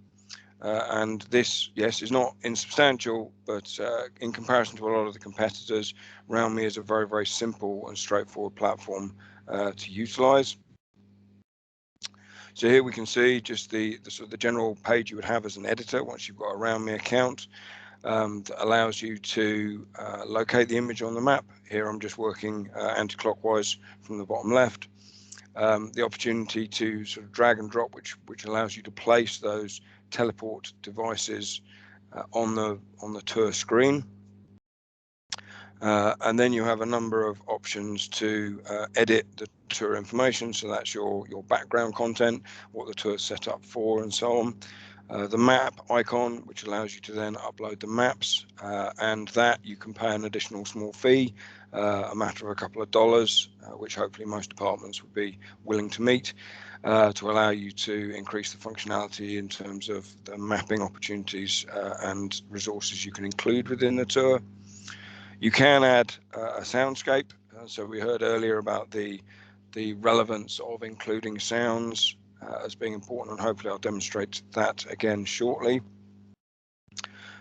And this, yes, is not insubstantial, but in comparison to a lot of the competitors, RoundMe is a very, very simple and straightforward platform to utilize. So here we can see just the sort of the general page you would have as an editor once you've got a RoundMe account. That allows you to locate the image on the map. Here I'm just working anti-clockwise from the bottom left. The opportunity to sort of drag and drop, which allows you to place those teleport devices on the tour screen. And then you have a number of options to edit the tour information. So that's your background content, what the tour is set up for, and so on. The map icon, which allows you to then upload the maps, and that you can pay an additional small fee, a matter of a couple of dollars, which hopefully most departments would be willing to meet, to allow you to increase the functionality in terms of the mapping opportunities and resources you can include within the tour. You can add a soundscape. So we heard earlier about the relevance of including sounds as being important, and hopefully I'll demonstrate that again shortly.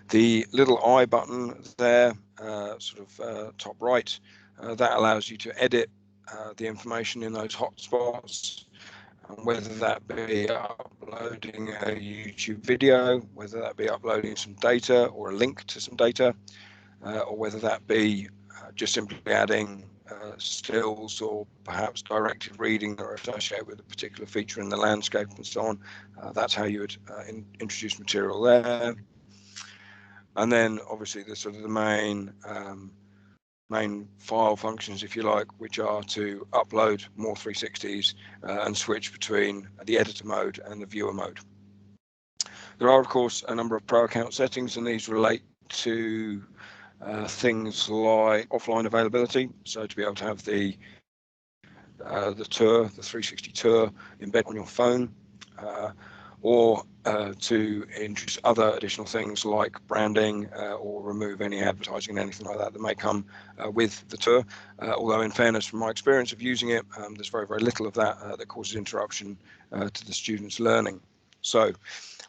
The little I button there, top right, that allows you to edit the information in those hotspots, whether that be uploading a YouTube video, whether that be uploading some data or a link to some data, or whether that be just simply adding stills or perhaps directed reading that are associated with a particular feature in the landscape and so on. That's how you would introduce material there. And then obviously the sort of the main file functions, if you like, which are to upload more 360s and switch between the editor mode and the viewer mode. There are, of course, a number of pro account settings, and these relate to things like offline availability. So to be able to have the tour, the 360 tour, embed on your phone, or to introduce other additional things like branding or remove any advertising and anything like that that may come with the tour. Although in fairness, from my experience of using it, there's very, very little of that that causes interruption to the students' learning. So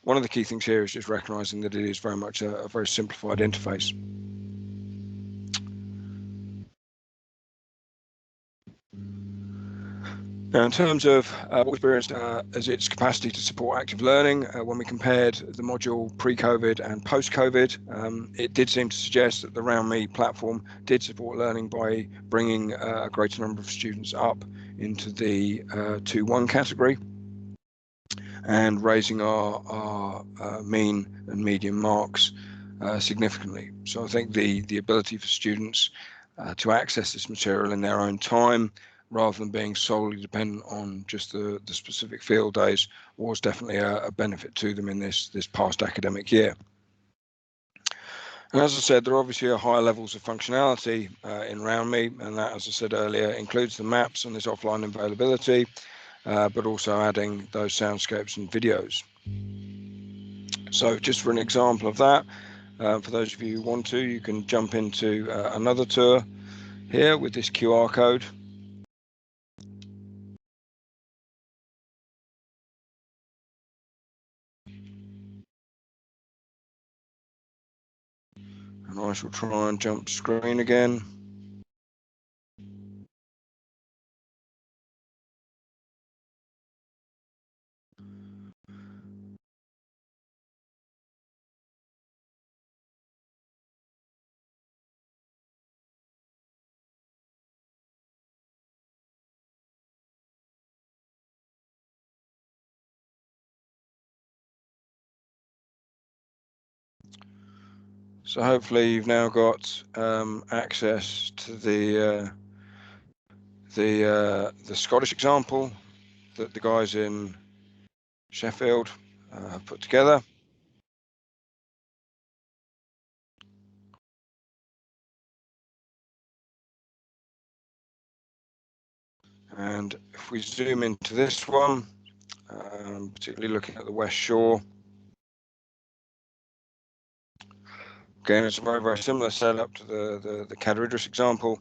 one of the key things here is just recognizing that it is very much a very simplified interface. Now, in terms of what we experienced as its capacity to support active learning, when we compared the module pre-COVID and post-COVID, it did seem to suggest that the RoundMe platform did support learning by bringing a greater number of students up into the 2-1 category and raising our mean and median marks significantly. So I think the ability for students to access this material in their own time, rather than being solely dependent on just the specific field days, was definitely a benefit to them in this past academic year. And as I said, there obviously are higher levels of functionality in RoundMe, and that, as I said earlier, includes the maps and this offline availability, but also adding those soundscapes and videos. So just for an example of that, for those of you who want to, you can jump into another tour here with this QR code. And I shall try and jump screen again. So hopefully you've now got access to the Scottish example that the guys in Sheffield have put together. And if we zoom into this one, particularly looking at the West Shore, again, it's a very, very similar setup to the Cadair Idris example,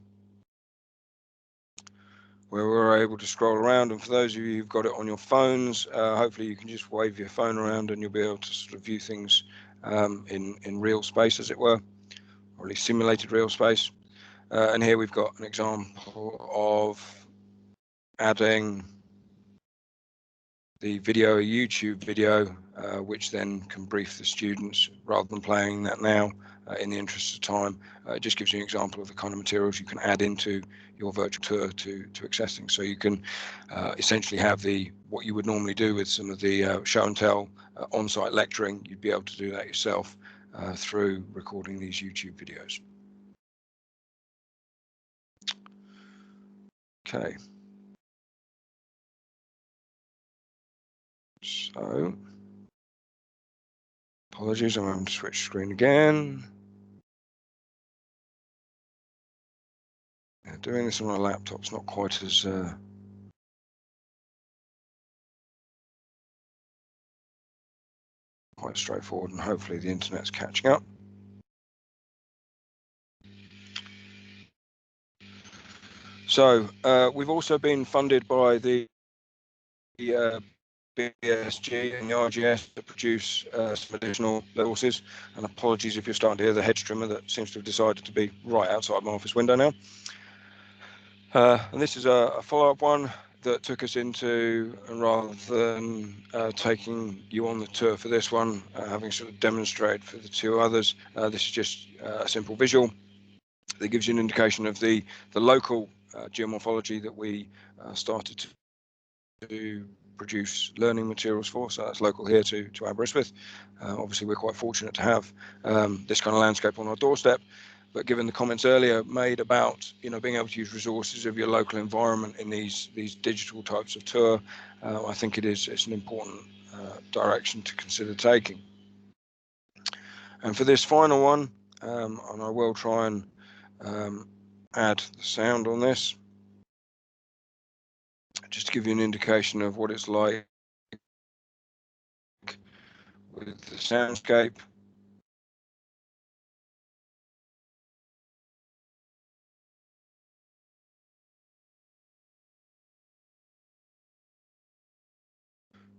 where we're able to scroll around. And for those of you who've got it on your phones, hopefully you can just wave your phone around and you'll be able to sort of view things in real space, as it were, or at least simulated real space. And here we've got an example of adding the video, a YouTube video, which then can brief the students rather than playing that now. In the interest of time, it just gives you an example of the kind of materials you can add into your virtual tour to access things. So you can essentially have what you would normally do with some of the show and tell on-site lecturing. You'd be able to do that yourself through recording these YouTube videos. Okay. So, apologies, I'm going to switch screen again. Yeah, doing this on a laptop's not quite as quite straightforward, and hopefully the internet's catching up. So we've also been funded by the BSG and the RGS to produce some additional courses, and apologies if you're starting to hear the head streamer that seems to have decided to be right outside my office window now. And this is a follow-up one that took us into, and rather than taking you on the tour for this one, having sort of demonstrated for the two others, this is just a simple visual that gives you an indication of the local geomorphology that we started to produce learning materials for. So that's local here to Aberystwyth. Obviously, we're quite fortunate to have this kind of landscape on our doorstep. But given the comments earlier made about being able to use resources of your local environment in these digital types of tour, I think it's an important direction to consider taking. And for this final one, and I will try and add the sound on this, just to give you an indication of what it's like with the soundscape.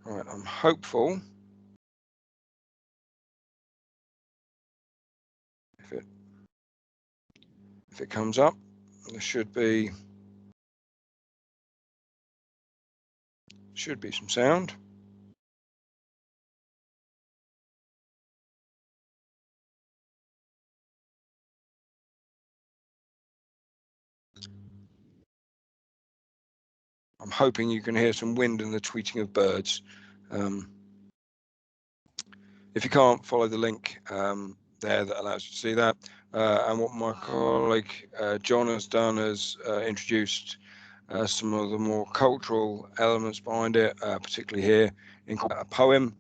Right, I'm hopeful if it comes up, there should be some sound. I'm hoping you can hear some wind and the tweeting of birds. If you can't, follow the link there that allows you to see that. And what my colleague John has done is introduced some of the more cultural elements behind it, particularly here in a poem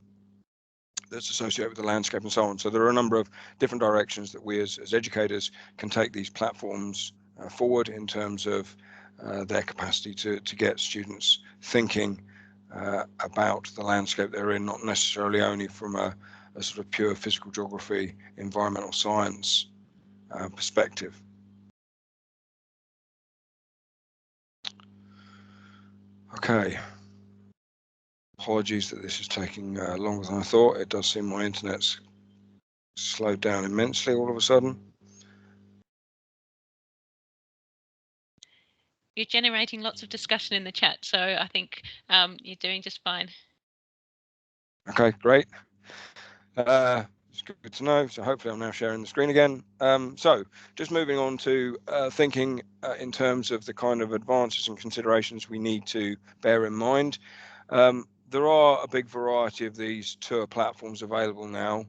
that's associated with the landscape and so on. So there are a number of different directions that we as educators can take these platforms forward in terms of their capacity to get students thinking about the landscape they're in, not necessarily only from a sort of pure physical geography, environmental science perspective. Okay. Apologies that this is taking longer than I thought. It does seem my internet's slowed down immensely all of a sudden. You're generating lots of discussion in the chat, so I think you're doing just fine. Okay, great. It's good to know. So hopefully I'm now sharing the screen again. So just moving on to thinking in terms of the kind of advances and considerations we need to bear in mind. There are a big variety of these tour platforms available now,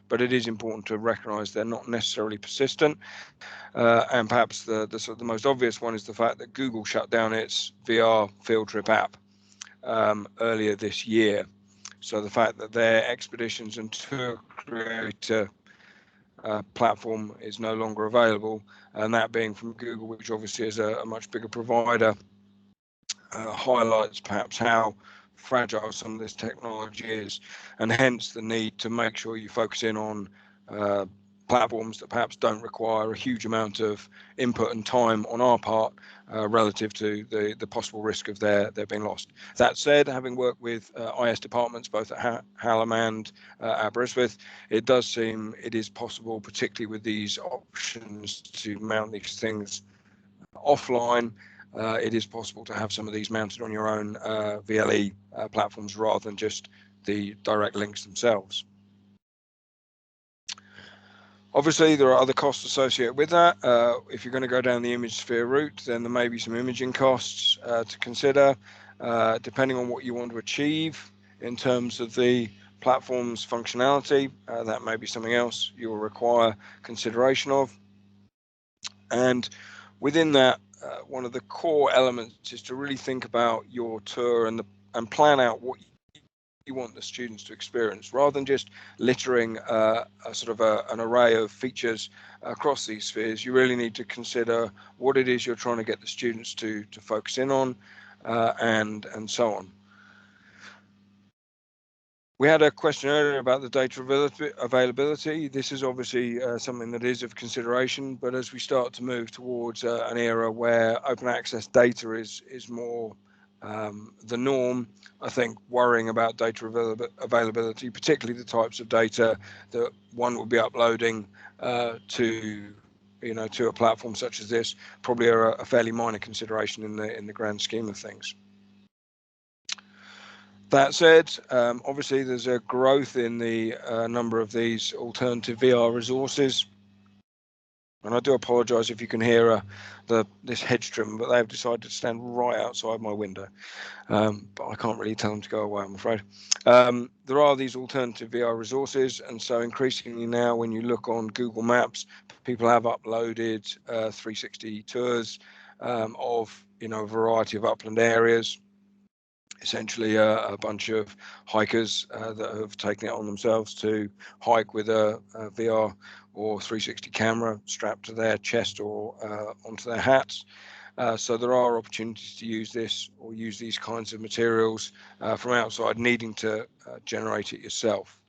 but it is important to recognise they're not necessarily persistent. And perhaps the sort of the most obvious one is the fact that Google shut down its VR field trip app earlier this year. So the fact that their expeditions and tour creator platform is no longer available, and that being from Google, which obviously is a much bigger provider, highlights perhaps how fragile some of this technology is, and hence the need to make sure you focus in on platforms that perhaps don't require a huge amount of input and time on our part relative to the possible risk of their being lost. That said, having worked with IS departments both at Hallam and Aberystwyth, it does seem it is possible, particularly with these options to mount these things offline, it is possible to have some of these mounted on your own VLE platforms rather than just the direct links themselves. Obviously, there are other costs associated with that. If you're going to go down the ImageSphere route, then there may be some imaging costs to consider, depending on what you want to achieve in terms of the platform's functionality. That may be something else you will require consideration of. And within that, one of the core elements is to really think about your tour and plan out what you want the students to experience, rather than just littering a sort of an array of features across these spheres. You really need to consider what it is you're trying to get the students to focus in on, and so on. We had a question earlier about the data availability. This is obviously something that is of consideration, but as we start to move towards an era where open access data is more the norm, I think worrying about data availability, particularly the types of data that one will be uploading to a platform such as this, probably are a fairly minor consideration in the grand scheme of things. That said, obviously there's a growth in the number of these alternative VR resources. And I do apologise if you can hear this hedge trimmer, but they've decided to stand right outside my window. But I can't really tell them to go away, I'm afraid. There are these alternative VR resources, and so increasingly now when you look on Google Maps, people have uploaded 360 tours of a variety of upland areas. Essentially a bunch of hikers that have taken it on themselves to hike with a VR or 360 camera strapped to their chest or onto their hats. So there are opportunities to use this or use these kinds of materials from outside, needing to generate it yourself.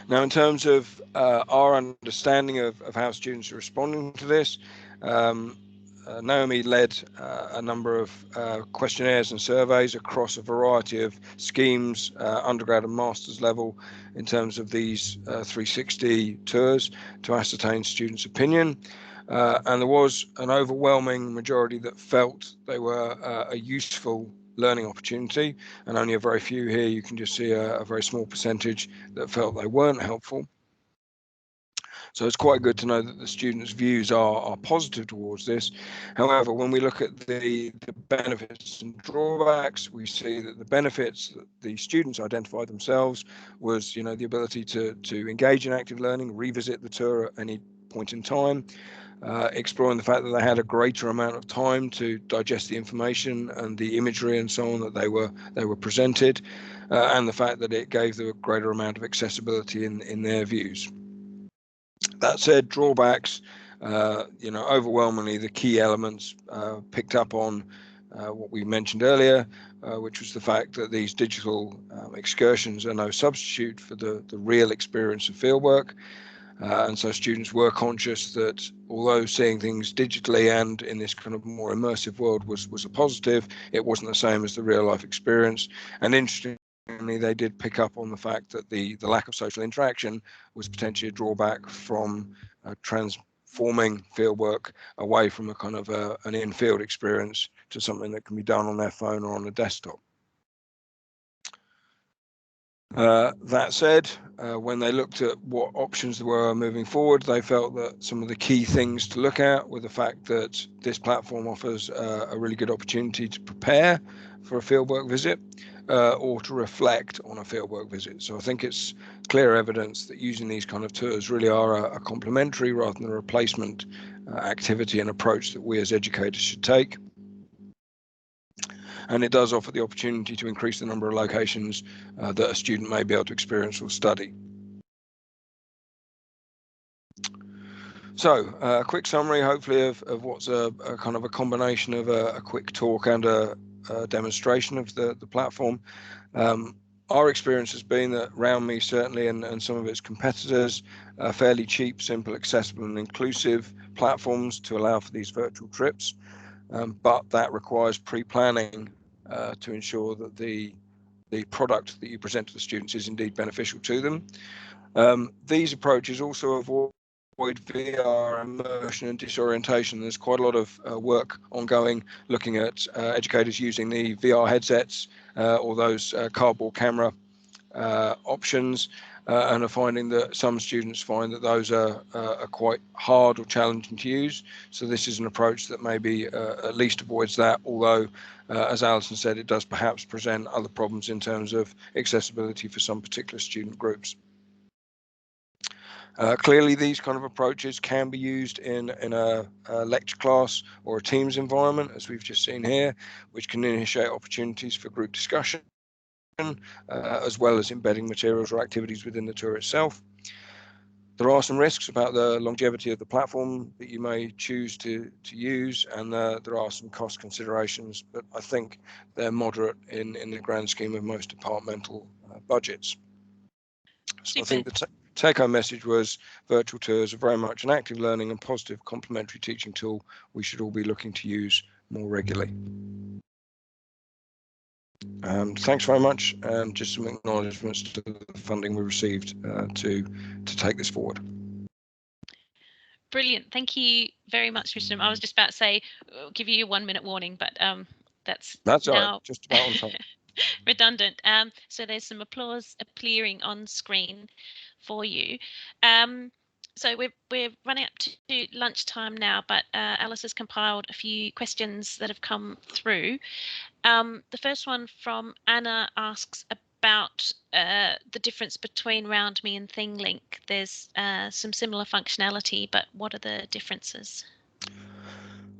Now, in terms of our understanding of how students are responding to this, Naomi led a number of questionnaires and surveys across a variety of schemes, undergrad and master's level, in terms of these 360 tours to ascertain students' opinion. And there was an overwhelming majority that felt they were a useful learning opportunity, and only a very few here. You can just see a very small percentage that felt they weren't helpful. So it's quite good to know that the students' views are positive towards this. However, when we look at the benefits and drawbacks, we see that the benefits that the students identified themselves was, the ability to engage in active learning, revisit the tour at any point in time, exploring the fact that they had a greater amount of time to digest the information and the imagery and so on that they were presented, and the fact that it gave them a greater amount of accessibility in their views. That said, drawbacks, overwhelmingly the key elements picked up on what we mentioned earlier, which was the fact that these digital excursions are no substitute for the real experience of fieldwork. And so students were conscious that although seeing things digitally and in this kind of more immersive world was a positive, it wasn't the same as the real life experience. And interestingly, they did pick up on the fact that the lack of social interaction was potentially a drawback from transforming fieldwork away from a kind of an in-field experience to something that can be done on their phone or on a desktop. That said, when they looked at what options there were moving forward, they felt that some of the key things to look at were the fact that this platform offers a really good opportunity to prepare for a fieldwork visit or to reflect on a fieldwork visit. So I think it's clear evidence that using these kind of tours really are a complementary rather than a replacement activity and approach that we as educators should take. And it does offer the opportunity to increase the number of locations that a student may be able to experience or study. So a quick summary, hopefully, of what's a kind of a combination of a quick talk and a demonstration of the platform. Our experience has been that RoundMe certainly and some of its competitors are fairly cheap, simple, accessible and inclusive platforms to allow for these virtual trips. But that requires pre-planning to ensure that the product that you present to the students is indeed beneficial to them. These approaches also avoid VR immersion and disorientation. There's quite a lot of work ongoing looking at educators using the VR headsets or those cardboard camera options, and are finding that some students find that those are quite hard or challenging to use. So this is an approach that maybe at least avoids that, although as Alison said, it does perhaps present other problems in terms of accessibility for some particular student groups. Clearly, these kind of approaches can be used in a lecture class or a Teams environment, as we've just seen here, which can initiate opportunities for group discussion, as well as embedding materials or activities within the tour itself. There are some risks about the longevity of the platform that you may choose to use, and there are some cost considerations, but I think they're moderate in the grand scheme of most departmental budgets. So I think the take-home message was virtual tours are very much an active learning and positive complementary teaching tool we should all be looking to use more regularly. Thanks very much, and just some acknowledgements to the funding we received to take this forward. Brilliant. Thank you very much, Tristram. I was just about to say, give you a 1 minute warning, but that's now right, just about on time. Redundant. So there's some applause appearing on screen for you. So we're running up to lunchtime now, but Alice has compiled a few questions that have come through. The first one from Anna asks about the difference between RoundMe and ThingLink. There's some similar functionality, but what are the differences?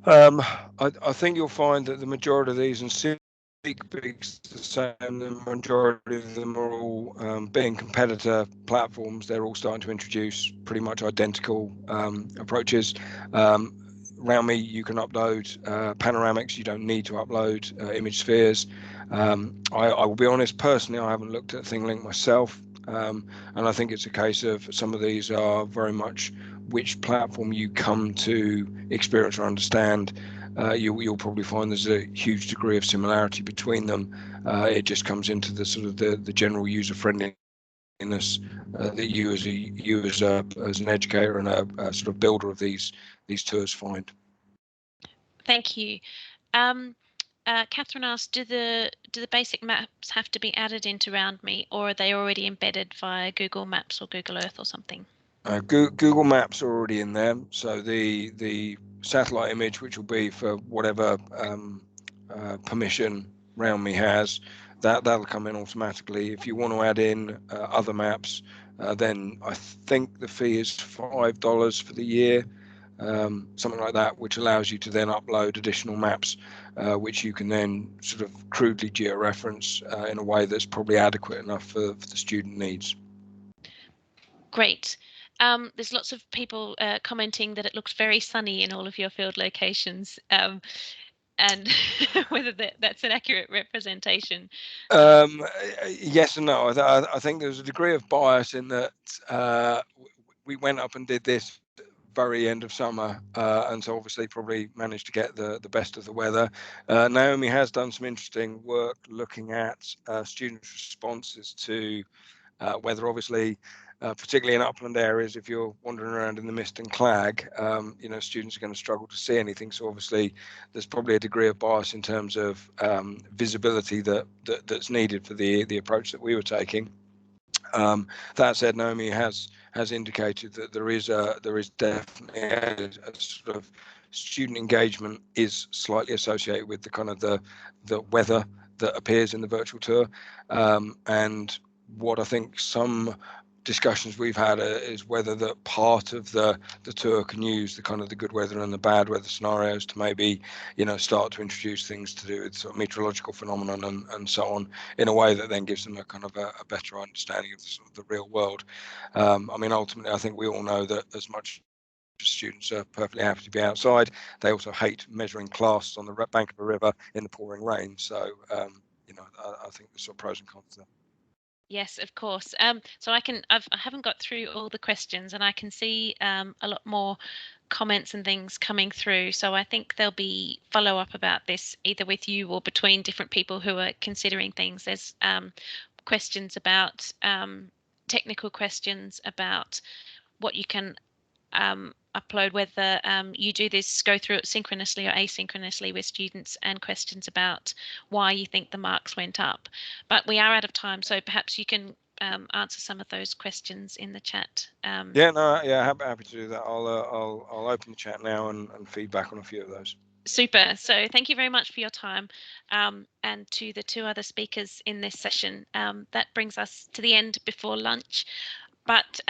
I think you'll find that the majority of these and speaks the same. The majority of them are all being competitor platforms. They're all starting to introduce pretty much identical approaches. RoundMe, you can upload panoramics. You don't need to upload image spheres. I will be honest, personally, I haven't looked at ThingLink myself, and I think it's a case of some of these are very much which platform you come to experience or understand. You'll probably find there's a huge degree of similarity between them. It just comes into the sort of the general user friendliness that you as an educator and a sort of builder of these tours find. Thank you. Catherine asked, do the basic maps have to be added into RoundMe, or are they already embedded via Google Maps or Google Earth or something? Google Maps are already in there, so the satellite image, which will be for whatever permission RoundMe has, that'll come in automatically. If you want to add in other maps, then I think the fee is $5 for the year, something like that, which allows you to then upload additional maps, which you can then sort of crudely georeference in a way that's probably adequate enough for the student needs. Great. There's lots of people commenting that it looks very sunny in all of your field locations, and whether that's an accurate representation. Yes and no. I think there's a degree of bias in that we went up and did this very end of summer, and so obviously probably managed to get the best of the weather. Naomi has done some interesting work looking at students' responses to weather, obviously. Particularly in upland areas, if you're wandering around in the mist and clag, students are going to struggle to see anything. So obviously, there's probably a degree of bias in terms of visibility that's needed for the approach that we were taking. That said, Naomi has indicated that there is definitely a sort of student engagement is slightly associated with the kind of the weather that appears in the virtual tour, and what I think some discussions we've had is whether that part of the tour can use the kind of the good weather and the bad weather scenarios to maybe, you know, start to introduce things to do with sort of meteorological phenomenon and so on, in a way that then gives them a kind of a better understanding of the, sort of the real world. I mean, ultimately, I think we all know that as much as students are perfectly happy to be outside, they also hate measuring class on the bank of a river in the pouring rain. So, you know, I think there's sort of pros and cons there. Yes, of course. So I haven't got through all the questions, and I can see a lot more comments and things coming through. So I think there'll be follow-up about this either with you or between different people who are considering things. There's questions about technical questions about what you can upload, whether you do this, go through it synchronously or asynchronously with students, and questions about why you think the marks went up. But we are out of time, so perhaps you can answer some of those questions in the chat. Happy to do that. I'll open the chat now and feedback on a few of those. Super. So thank you very much for your time, and to the two other speakers in this session. That brings us to the end before lunch, but